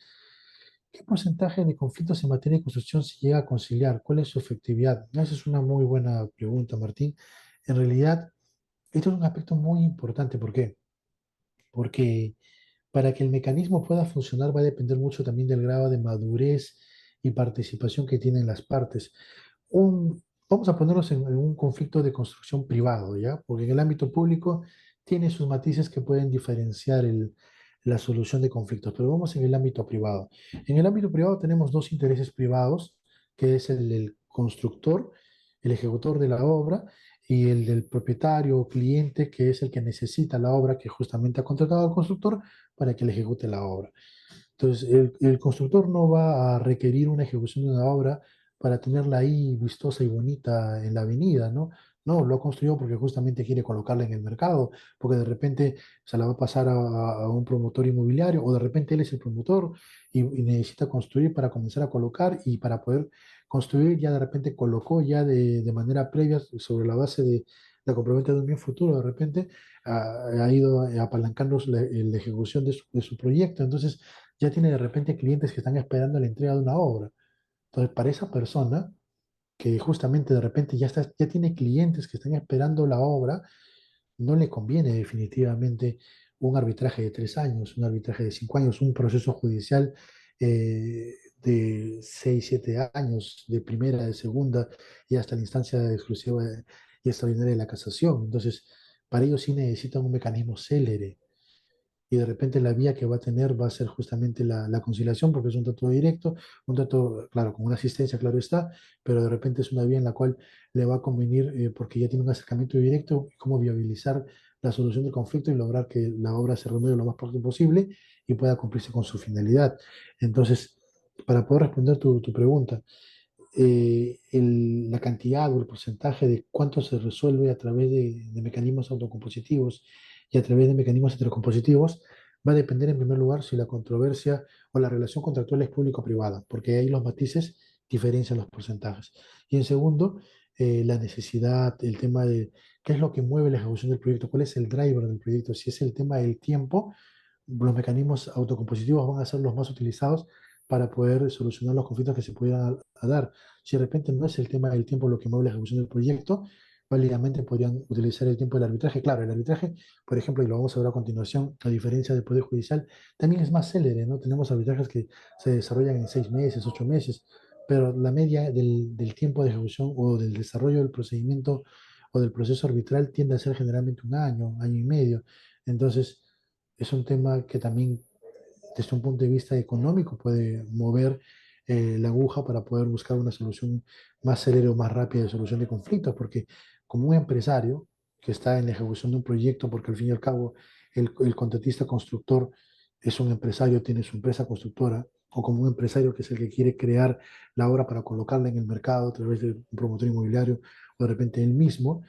¿qué porcentaje de conflictos en materia de construcción se llega a conciliar? ¿Cuál es su efectividad? Esa es una muy buena pregunta, Martín. En realidad, esto es un aspecto muy importante. ¿Por qué? Porque para que el mecanismo pueda funcionar va a depender mucho también del grado de madurez y participación que tienen las partes. Vamos a ponernos en un conflicto de construcción privado, ¿ya? Porque en el ámbito público tiene sus matices que pueden diferenciar la solución de conflictos, pero vamos en el ámbito privado. En el ámbito privado tenemos dos intereses privados, que es el del constructor, el ejecutor de la obra, y el del propietario o cliente, que es el que necesita la obra, que justamente ha contratado al constructor para que le ejecute la obra. Entonces, el constructor no va a requerir una ejecución de una obra para tenerla ahí vistosa y bonita en la avenida, ¿no? No, lo ha construido porque justamente quiere colocarla en el mercado, porque de repente se la va a pasar a un promotor inmobiliario, o de repente él es el promotor y necesita construir para comenzar a colocar, y para poder construir ya de repente colocó ya de manera previa sobre la base de la compraventa de un bien futuro, de repente ha ido apalancando la ejecución de su proyecto. Entonces, ya tiene de repente clientes que están esperando la entrega de una obra. Entonces, para esa persona que justamente de repente ya tiene clientes que están esperando la obra, no le conviene definitivamente un arbitraje de 3 años, un arbitraje de 5 años, un proceso judicial de 6 7 años, de primera, de segunda y hasta la instancia exclusiva y extraordinaria de la casación. Entonces, para ello sí necesitan un mecanismo célere y de repente la vía que va a tener va a ser justamente la conciliación, porque es un trato directo, un trato, claro, con una asistencia, claro está, pero de repente es una vía en la cual le va a convenir, porque ya tiene un acercamiento directo, cómo viabilizar la solución del conflicto y lograr que la obra se renueve lo más pronto posible y pueda cumplirse con su finalidad. Entonces, para poder responder tu pregunta, la cantidad o el porcentaje de cuánto se resuelve a través de mecanismos autocompositivos y a través de mecanismos heterocompositivos va a depender en primer lugar si la controversia o la relación contractual es público-privada, porque ahí los matices diferencian los porcentajes. Y en segundo, la necesidad, el tema de qué es lo que mueve la ejecución del proyecto, cuál es el driver del proyecto, si es el tema del tiempo, los mecanismos autocompositivos van a ser los más utilizados para poder solucionar los conflictos que se pudieran dar. Si de repente no es el tema del tiempo lo que mueve la ejecución del proyecto, válidamente podrían utilizar el tiempo del arbitraje. Claro, el arbitraje, por ejemplo, y lo vamos a ver a continuación, a diferencia del Poder Judicial, también es más célere, ¿no? Tenemos arbitrajes que se desarrollan en 6 meses, 8 meses, pero la media del tiempo de ejecución o del desarrollo del procedimiento o del proceso arbitral tiende a ser generalmente un año, año y medio. Entonces, es un tema que también desde un punto de vista económico puede mover la aguja para poder buscar una solución más célere o más rápida de solución de conflictos, porque como un empresario que está en la ejecución de un proyecto, porque al fin y al cabo el contratista constructor es un empresario, tiene su empresa constructora, o como un empresario que es el que quiere crear la obra para colocarla en el mercado a través de un promotor inmobiliario o de repente él mismo,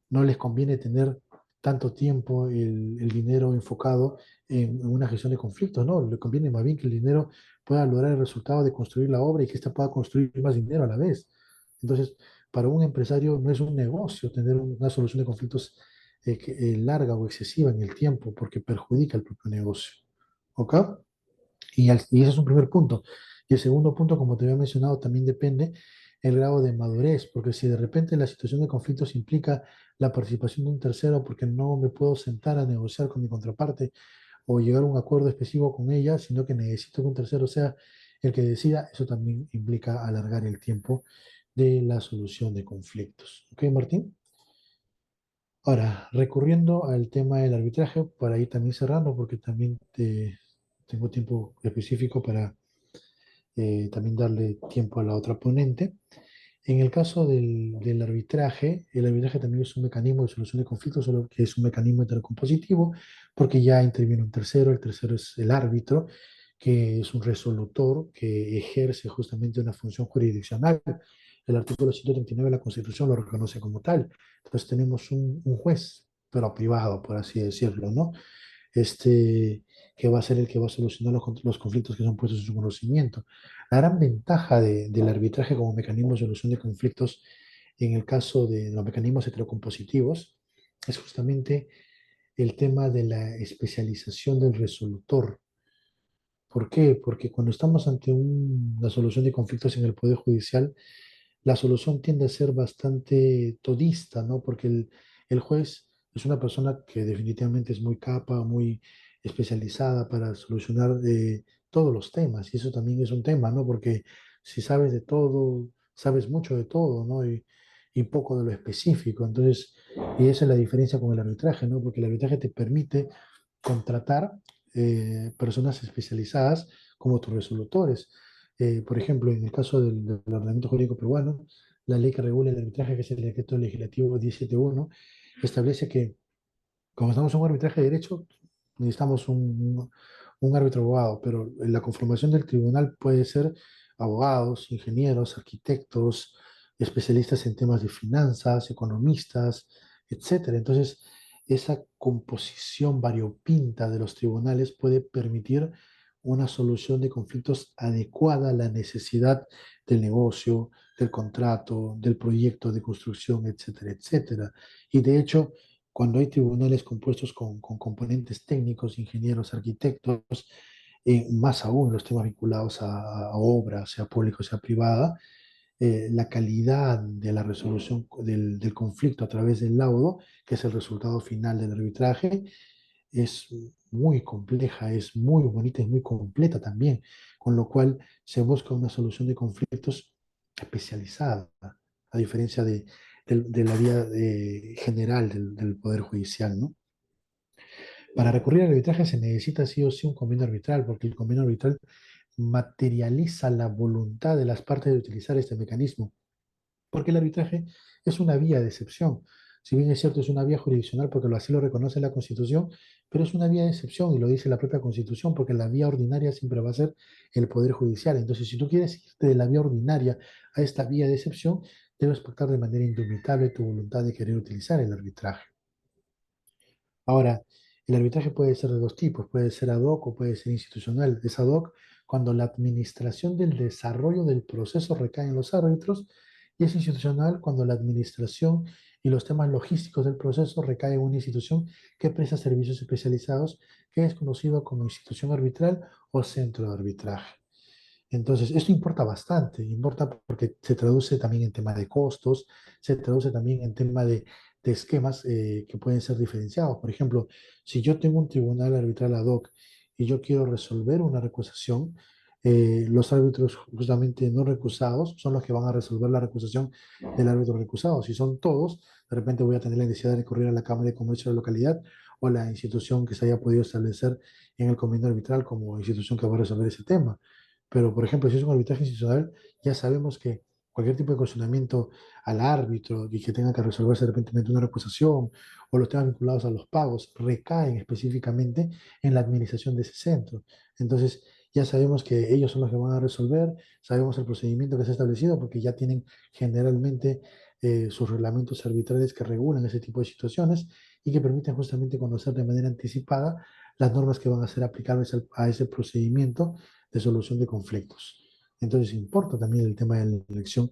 no les conviene tener tanto tiempo el dinero enfocado en una gestión de conflictos, ¿no? Le conviene más bien que el dinero pueda lograr el resultado de construir la obra y que ésta pueda construir más dinero a la vez. Entonces, para un empresario no es un negocio tener una solución de conflictos larga o excesiva en el tiempo porque perjudica el propio negocio. ¿Ok? Y ese es un primer punto. Y el segundo punto, como te había mencionado, también depende el grado de madurez, porque si de repente la situación de conflictos implica la participación de un tercero porque no me puedo sentar a negociar con mi contraparte o llegar a un acuerdo específico con ella, sino que necesito que un tercero sea el que decida, eso también implica alargar el tiempo de la solución de conflictos. ¿Ok, Martín? Ahora, recurriendo al tema del arbitraje, para ir también cerrando, porque también tengo tiempo específico para también darle tiempo a la otra ponente. En el caso del arbitraje, el arbitraje también es un mecanismo de solución de conflictos, solo que es un mecanismo intercompositivo, porque ya interviene un tercero, el tercero es el árbitro, que es un resolutor que ejerce justamente una función jurisdiccional. El artículo 139 de la Constitución lo reconoce como tal. Entonces tenemos un juez, pero privado, por así decirlo, ¿no? Que va a ser el que va a solucionar los conflictos que son puestos en su conocimiento. La gran ventaja del arbitraje como mecanismo de solución de conflictos en el caso de los mecanismos heterocompositivos es justamente el tema de la especialización del resolutor. ¿Por qué? Porque cuando estamos ante una solución de conflictos en el Poder Judicial, la solución tiende a ser bastante todista, ¿no? Porque el juez es una persona que definitivamente es muy capa, muy especializada para solucionar todos los temas. Y eso también es un tema, ¿no? Porque si sabes de todo, sabes mucho de todo, ¿no? Y poco de lo específico. Entonces, y esa es la diferencia con el arbitraje, ¿no? Porque el arbitraje te permite contratar personas especializadas como tus resolutores. Por ejemplo, en el caso del ordenamiento jurídico peruano, la ley que regula el arbitraje, que es el decreto legislativo 171, establece que como estamos en un arbitraje de derecho, necesitamos un árbitro abogado, pero la conformación del tribunal puede ser abogados, ingenieros, arquitectos, especialistas en temas de finanzas, economistas, etcétera. Entonces, esa composición variopinta de los tribunales puede permitir una solución de conflictos adecuada a la necesidad del negocio, del contrato, del proyecto de construcción, etcétera, etcétera. Y de hecho, cuando hay tribunales compuestos con componentes técnicos, ingenieros, arquitectos, más aún los temas vinculados a obras, sea pública o sea privada, la calidad de la resolución del conflicto a través del laudo, que es el resultado final del arbitraje, es muy compleja, es muy bonita, es muy completa también, con lo cual se busca una solución de conflictos especializada, a diferencia de la vía general del Poder Judicial, ¿no? Para recurrir al arbitraje se necesita sí o sí un convenio arbitral, porque el convenio arbitral materializa la voluntad de las partes de utilizar este mecanismo, porque el arbitraje es una vía de excepción. Si bien es cierto, es una vía jurisdiccional porque así lo reconoce la Constitución, pero es una vía de excepción y lo dice la propia Constitución, porque la vía ordinaria siempre va a ser el Poder Judicial. Entonces, si tú quieres irte de la vía ordinaria a esta vía de excepción, debes pactar de manera indubitable tu voluntad de querer utilizar el arbitraje. Ahora, el arbitraje puede ser de dos tipos, puede ser ad hoc o puede ser institucional. Es ad hoc cuando la administración del desarrollo del proceso recae en los árbitros y es institucional cuando la administración y los temas logísticos del proceso recaen en una institución que presta servicios especializados, que es conocido como institución arbitral o centro de arbitraje. Entonces, esto importa bastante, importa porque se traduce también en tema de costos, se traduce también en tema de esquemas que pueden ser diferenciados. Por ejemplo, si yo tengo un tribunal arbitral ad hoc y yo quiero resolver una recusación, los árbitros justamente no recusados son los que van a resolver la recusación del árbitro recusado. Si son todos, de repente voy a tener la necesidad de recurrir a la Cámara de Comercio de la localidad o a la institución que se haya podido establecer en el convenio arbitral como institución que va a resolver ese tema. Pero, por ejemplo, si es un arbitraje institucional, ya sabemos que cualquier tipo de cuestionamiento al árbitro y que tenga que resolverse de repente una recusación o los temas vinculados a los pagos recaen específicamente en la administración de ese centro. Entonces, ya sabemos que ellos son los que van a resolver, sabemos el procedimiento que se ha establecido porque ya tienen generalmente sus reglamentos arbitrales que regulan ese tipo de situaciones y que permiten justamente conocer de manera anticipada las normas que van a ser aplicables a ese procedimiento de solución de conflictos. Entonces importa también el tema de la elección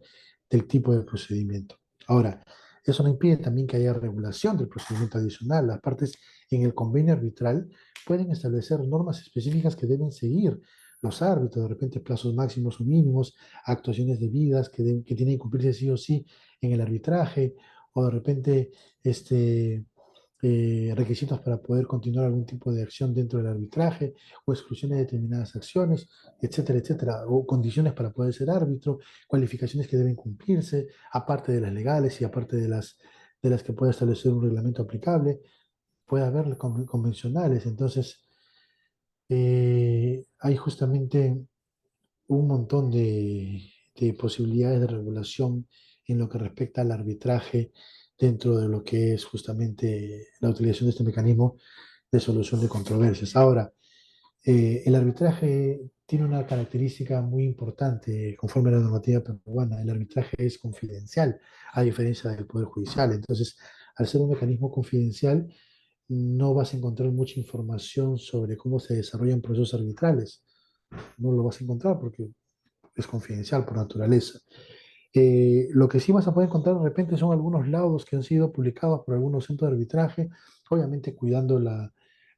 del tipo de procedimiento. Ahora, eso no impide también que haya regulación del procedimiento adicional. Las partes en el convenio arbitral pueden establecer normas específicas que deben seguir los árbitros, de repente plazos máximos o mínimos, actuaciones debidas que tienen que cumplirse sí o sí en el arbitraje, o de repente requisitos para poder continuar algún tipo de acción dentro del arbitraje o exclusiones de determinadas acciones, etcétera, etcétera, o condiciones para poder ser árbitro, cualificaciones que deben cumplirse, aparte de las legales y aparte de las que puede establecer un reglamento aplicable, puede haber convencionales. Entonces, hay justamente un montón de posibilidades de regulación en lo que respecta al arbitraje dentro de lo que es justamente la utilización de este mecanismo de solución de controversias. Ahora, el arbitraje tiene una característica muy importante conforme a la normativa peruana. El arbitraje es confidencial, a diferencia del Poder Judicial. Entonces, al ser un mecanismo confidencial, no vas a encontrar mucha información sobre cómo se desarrollan procesos arbitrales. No lo vas a encontrar porque es confidencial por naturaleza. Lo que sí vas a poder encontrar de repente son algunos laudos que han sido publicados por algunos centros de arbitraje, obviamente cuidando la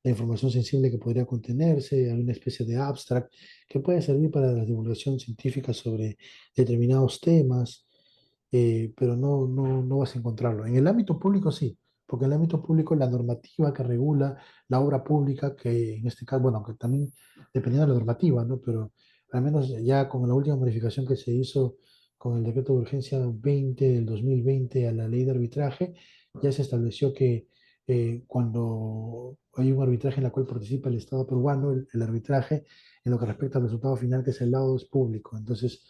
información sensible que podría contenerse, alguna especie de abstract que puede servir para la divulgación científica sobre determinados temas, pero no vas a encontrarlo. En el ámbito público sí, porque en el ámbito público la normativa que regula la obra pública, que en este caso, bueno, que también dependiendo de la normativa, ¿no? Pero al menos ya con la última modificación que se hizo con el decreto de urgencia 20 del 2020 a la ley de arbitraje, ya se estableció que cuando hay un arbitraje en la cual participa el Estado peruano, el arbitraje en lo que respecta al resultado final, que es el laudo, es público. Entonces,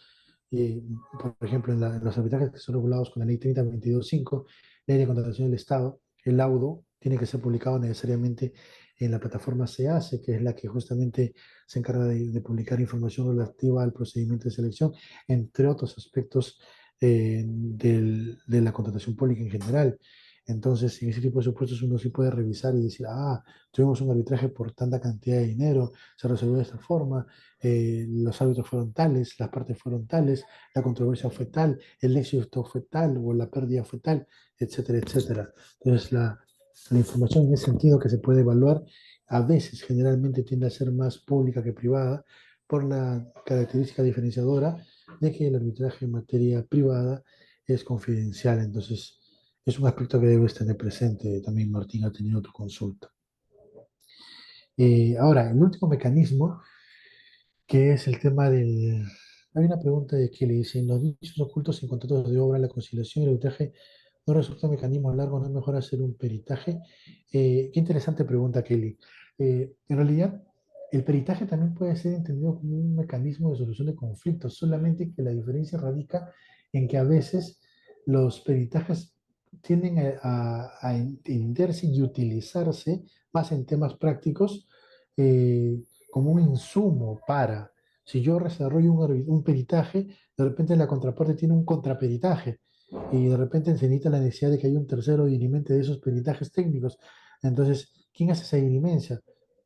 eh, por ejemplo, en los arbitrajes que son regulados con la ley 30.22.5, ley de contratación del Estado, el laudo tiene que ser publicado necesariamente en la plataforma SEACE, que es la que justamente se encarga de publicar información relativa al procedimiento de selección, entre otros aspectos de la contratación pública en general. Entonces, en ese tipo de supuestos uno sí puede revisar y decir, ah, tuvimos un arbitraje por tanta cantidad de dinero, se resolvió de esta forma, los árbitros fueron tales, las partes fueron tales, la controversia fue tal, el éxito fue tal o la pérdida fue tal, etcétera, etcétera. Entonces, la información en ese sentido que se puede evaluar a veces generalmente tiende a ser más pública que privada por la característica diferenciadora de que el arbitraje en materia privada es confidencial. Entonces, es un aspecto que debes tener presente también, Martín, ha tenido tu consulta. Ahora, el último mecanismo, que es el tema del... Hay una pregunta de que le dice, en los dichos ocultos en contratos de obra, la conciliación y el arbitraje no resulta mecanismo largo, no es mejor hacer un peritaje. Qué interesante pregunta, Kelly. En realidad, el peritaje también puede ser entendido como un mecanismo de solución de conflictos, solamente que la diferencia radica en que a veces los peritajes tienden a entenderse y utilizarse más en temas prácticos como un insumo para, si yo desarrollo un peritaje, de repente la contraparte tiene un contraperitaje y de repente se necesita la necesidad de que haya un tercero dirimente de esos peritajes técnicos. Entonces, ¿quién hace esa diligencia?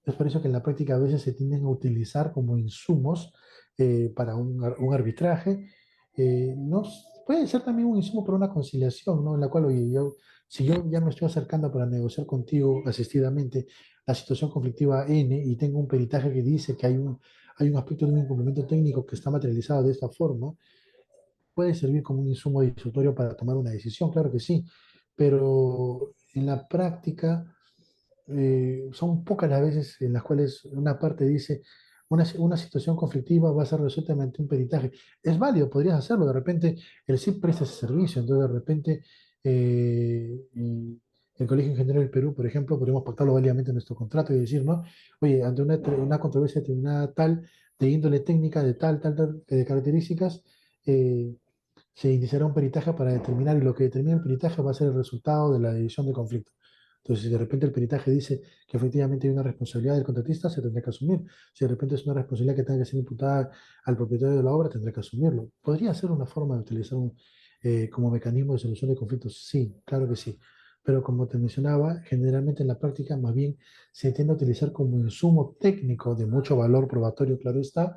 Es por eso que en la práctica a veces se tienden a utilizar como insumos para un arbitraje. No, puede ser también un insumo para una conciliación, ¿no? En la cual, oye, si yo ya me estoy acercando para negociar contigo asistidamente la situación conflictiva N y tengo un peritaje que dice que hay un aspecto de un incumplimiento técnico que está materializado de esta forma, puede servir como un insumo disuasorio para tomar una decisión, claro que sí, pero en la práctica son pocas las veces en las cuales una parte dice una situación conflictiva va a ser resuelta mediante un peritaje. Es válido, podrías hacerlo, de repente el CIP presta ese servicio, entonces de repente el Colegio Ingeniero del Perú, por ejemplo, podemos pactarlo válidamente en nuestro contrato y decir, ¿no? Oye, ante una controversia determinada tal, de índole técnica, de tal, de características, eh, se iniciará un peritaje para determinar, y lo que determina el peritaje va a ser el resultado de la división de conflicto. Entonces, si de repente el peritaje dice que efectivamente hay una responsabilidad del contratista, se tendrá que asumir. Si de repente es una responsabilidad que tenga que ser imputada al propietario de la obra, tendrá que asumirlo. ¿Podría ser una forma de utilizar como mecanismo de solución de conflictos? Sí, claro que sí. Pero como te mencionaba, generalmente en la práctica más bien se tiende a utilizar como insumo técnico de mucho valor probatorio, claro está,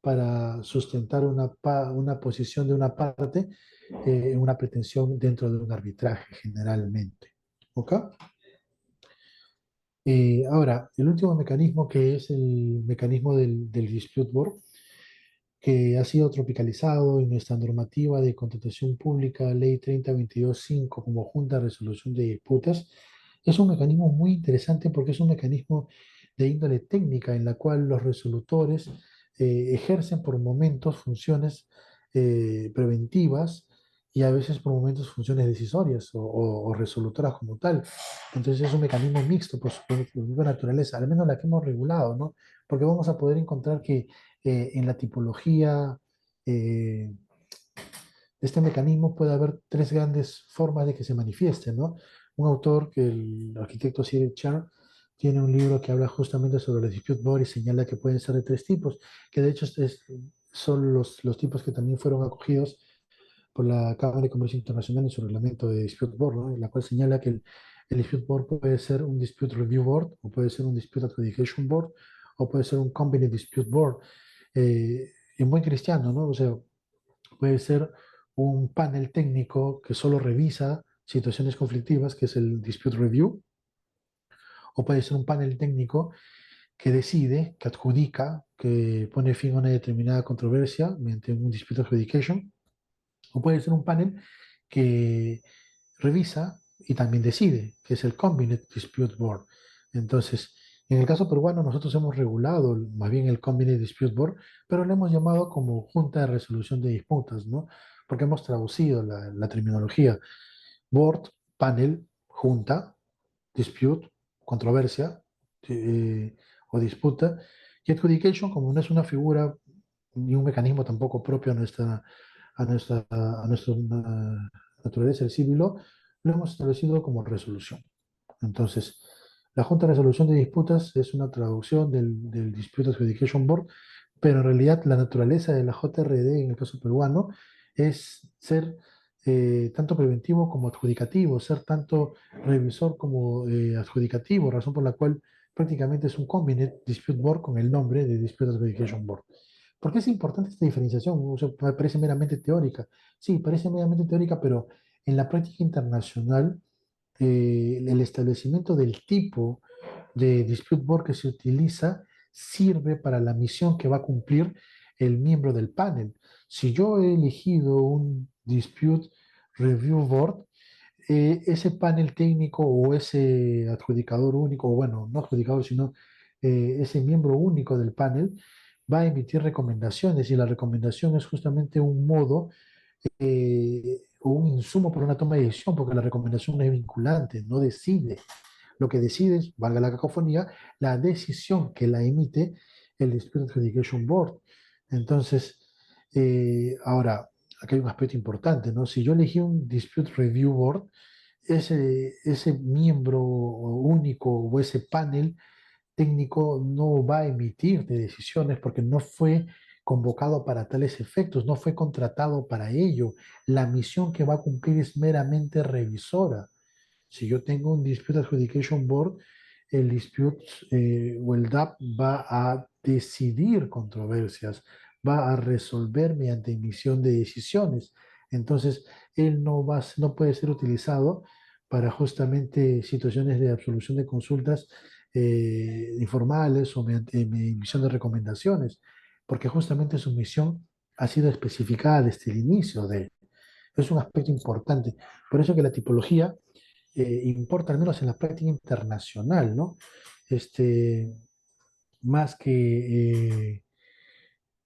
para sustentar una posición de una parte en una pretensión dentro de un arbitraje generalmente. ¿Ok? Ahora, el último mecanismo que es el mecanismo del dispute board, que ha sido tropicalizado en nuestra normativa de contratación pública, Ley 3022/5, como Junta de Resolución de Disputas, es un mecanismo muy interesante porque es un mecanismo de índole técnica en la cual los resolutores ejercen por momentos funciones preventivas y a veces por momentos funciones decisorias o resolutoras como tal. Entonces es un mecanismo mixto por su misma naturaleza, al menos la que hemos regulado, ¿no? Porque vamos a poder encontrar que en la tipología de este mecanismo puede haber tres grandes formas de que se manifieste, ¿no? Un autor, que el arquitecto Cyril Char, tiene un libro que habla justamente sobre el dispute board y señala que pueden ser de tres tipos, que de hecho son los tipos que también fueron acogidos por la Cámara de Comercio Internacional en su reglamento de dispute board, ¿no? En la cual señala que el dispute board puede ser un dispute review board, o puede ser un dispute adjudication board, o puede ser un combined dispute board. En buen cristiano, ¿no? O sea, puede ser un panel técnico que solo revisa situaciones conflictivas, que es el dispute review, o puede ser un panel técnico que decide, que adjudica, que pone fin a una determinada controversia mediante un dispute adjudication, o puede ser un panel que revisa y también decide, que es el Combined Dispute Board. Entonces, en el caso peruano, nosotros hemos regulado más bien el Combined Dispute Board, pero lo hemos llamado como Junta de Resolución de Disputas, ¿no? Porque hemos traducido la terminología Board, panel, junta, dispute, controversia o disputa, y adjudication, como no es una figura ni un mecanismo tampoco propio a nuestra naturaleza del siglo, lo hemos establecido como resolución. Entonces, la Junta de Resolución de Disputas es una traducción del Dispute Adjudication Board, pero en realidad la naturaleza de la JRD en el caso peruano es ser tanto preventivo como adjudicativo, ser tanto revisor como adjudicativo, razón por la cual prácticamente es un Combined Dispute Board con el nombre de Dispute Adjudication Board. ¿Por qué es importante esta diferenciación? O sea, parece meramente teórica. Sí, parece meramente teórica, pero en la práctica internacional, el establecimiento del tipo de dispute board que se utiliza sirve para la misión que va a cumplir el miembro del panel. Si yo he elegido un dispute review board, ese panel técnico o ese adjudicador único, o bueno, no adjudicador, sino ese miembro único del panel va a emitir recomendaciones y la recomendación es justamente un modo o un insumo para una toma de decisión, porque la recomendación no es vinculante, no decide. Lo que decide es, valga la cacofonía, la decisión que la emite el Dispute Adjudication Board. Entonces, ahora, aquí hay un aspecto importante, ¿no? Si yo elegí un Dispute Review Board, ese miembro único o ese panel técnico no va a emitir de decisiones porque no fue convocado para tales efectos, no fue contratado para ello. La misión que va a cumplir es meramente revisora. Si yo tengo un Dispute Adjudication Board, el dispute o el DAP va a decidir controversias, va a resolver mediante emisión de decisiones. Entonces, él no puede ser utilizado para justamente situaciones de absolución de consultas informales o mediante emisión de recomendaciones, porque justamente su misión ha sido especificada desde el inicio de... Es un aspecto importante. Por eso que la tipología importa, al menos en la práctica internacional, ¿no? Este, más que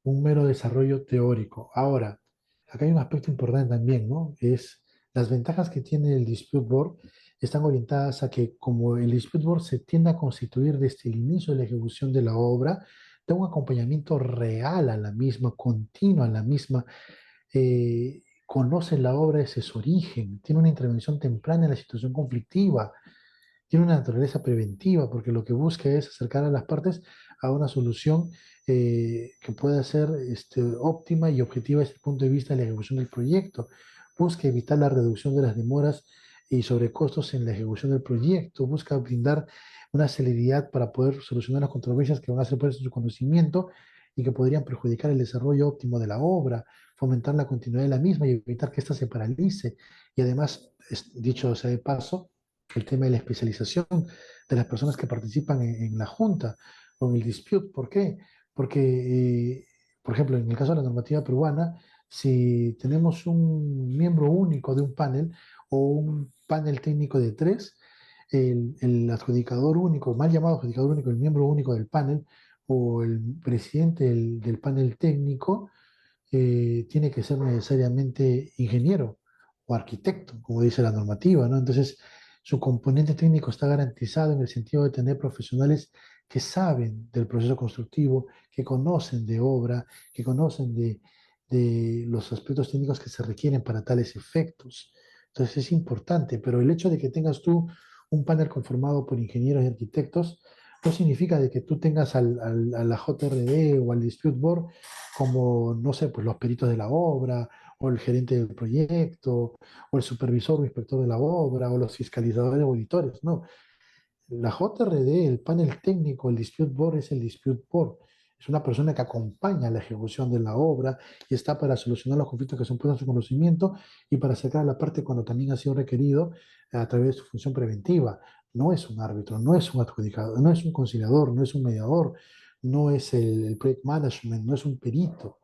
un mero desarrollo teórico. Ahora, acá hay un aspecto importante también, ¿no? Es las ventajas que tiene el Dispute Board están orientadas a que como el Dispute Board se tiende a constituir desde el inicio de la ejecución de la obra, da un acompañamiento real a la misma, continuo a la misma, conoce la obra desde su origen, tiene una intervención temprana en la situación conflictiva, tiene una naturaleza preventiva, porque lo que busca es acercar a las partes a una solución que pueda ser óptima y objetiva desde el punto de vista de la ejecución del proyecto. Busca evitar la reducción de las demoras y sobrecostos en la ejecución del proyecto. Busca brindar una celeridad para poder solucionar las controversias que van a ser puestas en su conocimiento y que podrían perjudicar el desarrollo óptimo de la obra, fomentar la continuidad de la misma y evitar que ésta se paralice. Y además, dicho sea de paso, el tema de la especialización de las personas que participan en la junta o en el dispute. ¿Por qué? Porque, por ejemplo, en el caso de la normativa peruana, si tenemos un miembro único de un panel o un panel técnico de tres, el adjudicador único, mal llamado adjudicador único, el miembro único del panel o el presidente del panel técnico, tiene que ser necesariamente ingeniero o arquitecto, como dice la normativa, ¿no? Entonces, su componente técnico está garantizado en el sentido de tener profesionales que saben del proceso constructivo, que conocen de obra, que conocen de los aspectos técnicos que se requieren para tales efectos. Entonces es importante, pero el hecho de que tengas tú un panel conformado por ingenieros y arquitectos no significa de que tú tengas a la JRD o al Dispute Board como, no sé, pues los peritos de la obra, o el gerente del proyecto, o el supervisor o inspector de la obra, o los fiscalizadores o auditores. No, la JRD, el panel técnico, el Dispute Board es el Dispute Board. Es una persona que acompaña la ejecución de la obra y está para solucionar los conflictos que son puestos en su conocimiento y para sacar a la parte cuando también ha sido requerido a través de su función preventiva. No es un árbitro, no es un adjudicador, no es un conciliador, no es un mediador, no es el project management, no es un perito.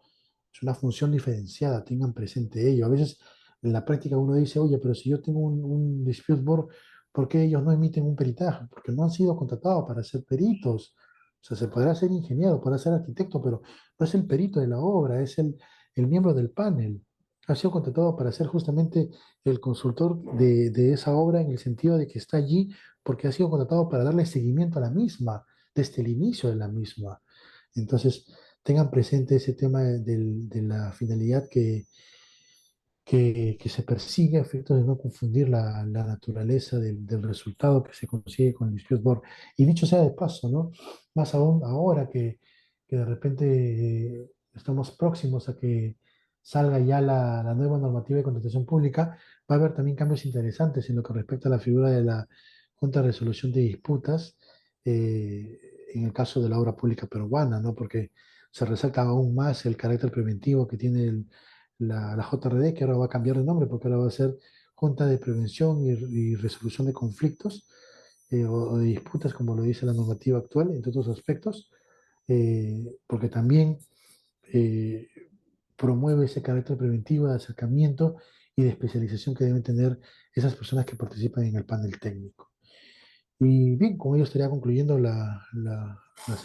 Es una función diferenciada, tengan presente ello. A veces en la práctica uno dice, oye, pero si yo tengo un dispute board, ¿por qué ellos no emiten un peritaje? Porque no han sido contratados para ser peritos. O sea, se podrá ser ingeniero, podrá ser arquitecto, pero no es el perito de la obra, es el miembro del panel. Ha sido contratado para ser justamente el consultor de esa obra en el sentido de que está allí porque ha sido contratado para darle seguimiento a la misma, desde el inicio de la misma. Entonces, tengan presente ese tema de la finalidad que se persigue a efectos de no confundir la naturaleza del resultado que se consigue con el dispute board. Y dicho sea de paso, ¿no? Más aún ahora que de repente estamos próximos a que salga ya la nueva normativa de contratación pública, va a haber también cambios interesantes en lo que respecta a la figura de la Junta de Resolución de Disputas, eh, en el caso de la obra pública peruana, ¿no? Porque se resalta aún más el carácter preventivo que tiene la JRD, que ahora va a cambiar de nombre porque ahora va a ser Junta de Prevención y Resolución de Conflictos o de Disputas, como lo dice la normativa actual, entre otros aspectos, porque también eh, promueve ese carácter preventivo de acercamiento y de especialización que deben tener esas personas que participan en el panel técnico. Y bien, con ello estaría concluyendo la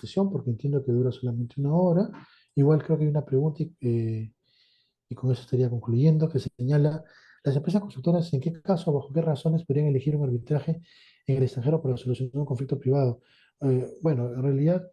sesión porque entiendo que dura solamente una hora. Igual creo que hay una pregunta y con eso estaría concluyendo, que señala, las empresas constructoras en qué caso, bajo qué razones podrían elegir un arbitraje en el extranjero para solucionar un conflicto privado. Bueno, en realidad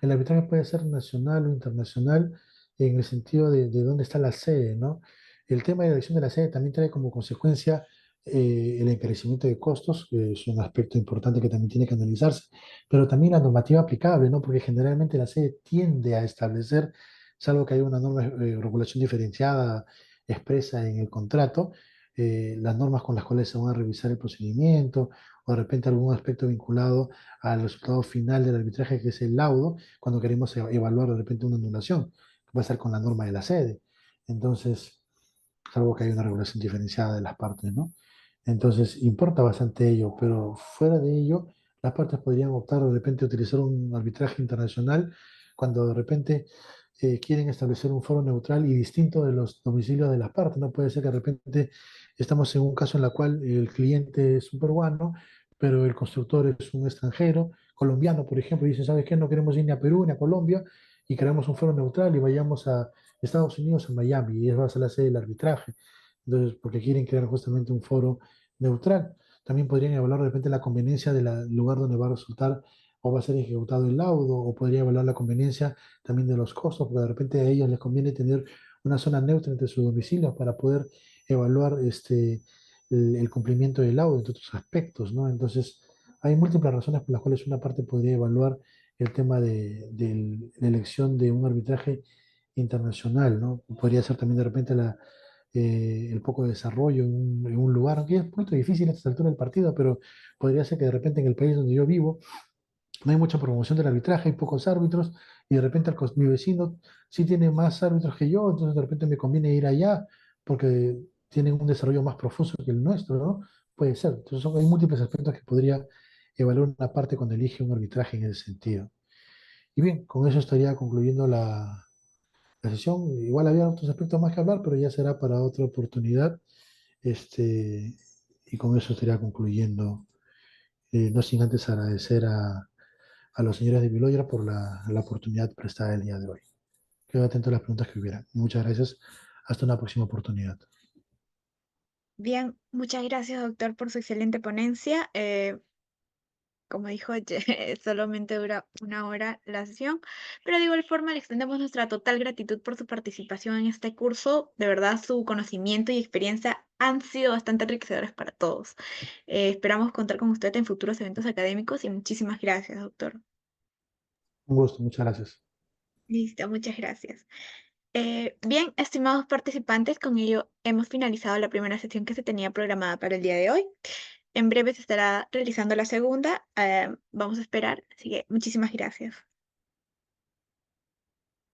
el arbitraje puede ser nacional o internacional en el sentido de dónde está la sede, ¿no? El tema de la elección de la sede también trae como consecuencia el encarecimiento de costos, que es un aspecto importante que también tiene que analizarse, pero también la normativa aplicable, ¿no? Porque generalmente la sede tiende a establecer, salvo que haya una norma regulación diferenciada expresa en el contrato, las normas con las cuales se van a revisar el procedimiento o de repente algún aspecto vinculado al resultado final del arbitraje, que es el laudo, cuando queremos evaluar de repente una anulación, que va a ser con la norma de la sede. Entonces, salvo que haya una regulación diferenciada de las partes, ¿no? Entonces, importa bastante ello, pero fuera de ello, las partes podrían optar de repente a utilizar un arbitraje internacional cuando de repente quieren establecer un foro neutral y distinto de los domicilios de las partes. No puede ser que de repente estamos en un caso en el cual el cliente es un peruano, pero el constructor es un extranjero, colombiano, por ejemplo, y dice, ¿sabes qué? No queremos ir ni a Perú ni a Colombia y creamos un foro neutral y vayamos a Estados Unidos, a Miami, y esa va a ser la sede del arbitraje. Entonces, porque quieren crear justamente un foro neutral. También podrían evaluar de repente la conveniencia del lugar donde va a resultar o va a ser ejecutado el laudo, o podría evaluar la conveniencia también de los costos, porque de repente a ellos les conviene tener una zona neutra entre sus domicilios para poder evaluar el cumplimiento del laudo, entre otros aspectos, ¿no? Entonces, hay múltiples razones por las cuales una parte podría evaluar el tema de la elección de un arbitraje internacional, ¿no? Podría ser también de repente el poco de desarrollo en un lugar, aunque es un poquito difícil a esta altura del partido, pero podría ser que de repente en el país donde yo vivo no hay mucha promoción del arbitraje, hay pocos árbitros, y de repente mi vecino sí tiene más árbitros que yo, entonces de repente me conviene ir allá porque tienen un desarrollo más profuso que el nuestro, ¿no? Puede ser. Entonces hay múltiples aspectos que podría evaluar una parte cuando elige un arbitraje en ese sentido. Y bien, con eso estaría concluyendo la sesión. Igual había otros aspectos más que hablar, pero ya será para otra oportunidad. Y con eso estaría concluyendo, no sin antes agradecer a los señores de Biloyer por la oportunidad prestada el día de hoy. Quedo atento a las preguntas que hubieran. Muchas gracias. Hasta una próxima oportunidad. Bien, muchas gracias, doctor, por su excelente ponencia. Como dijo, solamente dura una hora la sesión, pero de igual forma le extendemos nuestra total gratitud por su participación en este curso. De verdad, su conocimiento y experiencia han sido bastante enriquecedores para todos. Esperamos contar con usted en futuros eventos académicos y muchísimas gracias, doctor. Un gusto, muchas gracias. Listo, muchas gracias. Bien, estimados participantes, con ello hemos finalizado la primera sesión que se tenía programada para el día de hoy. En breve se estará realizando la segunda. Vamos a esperar. Así que muchísimas gracias.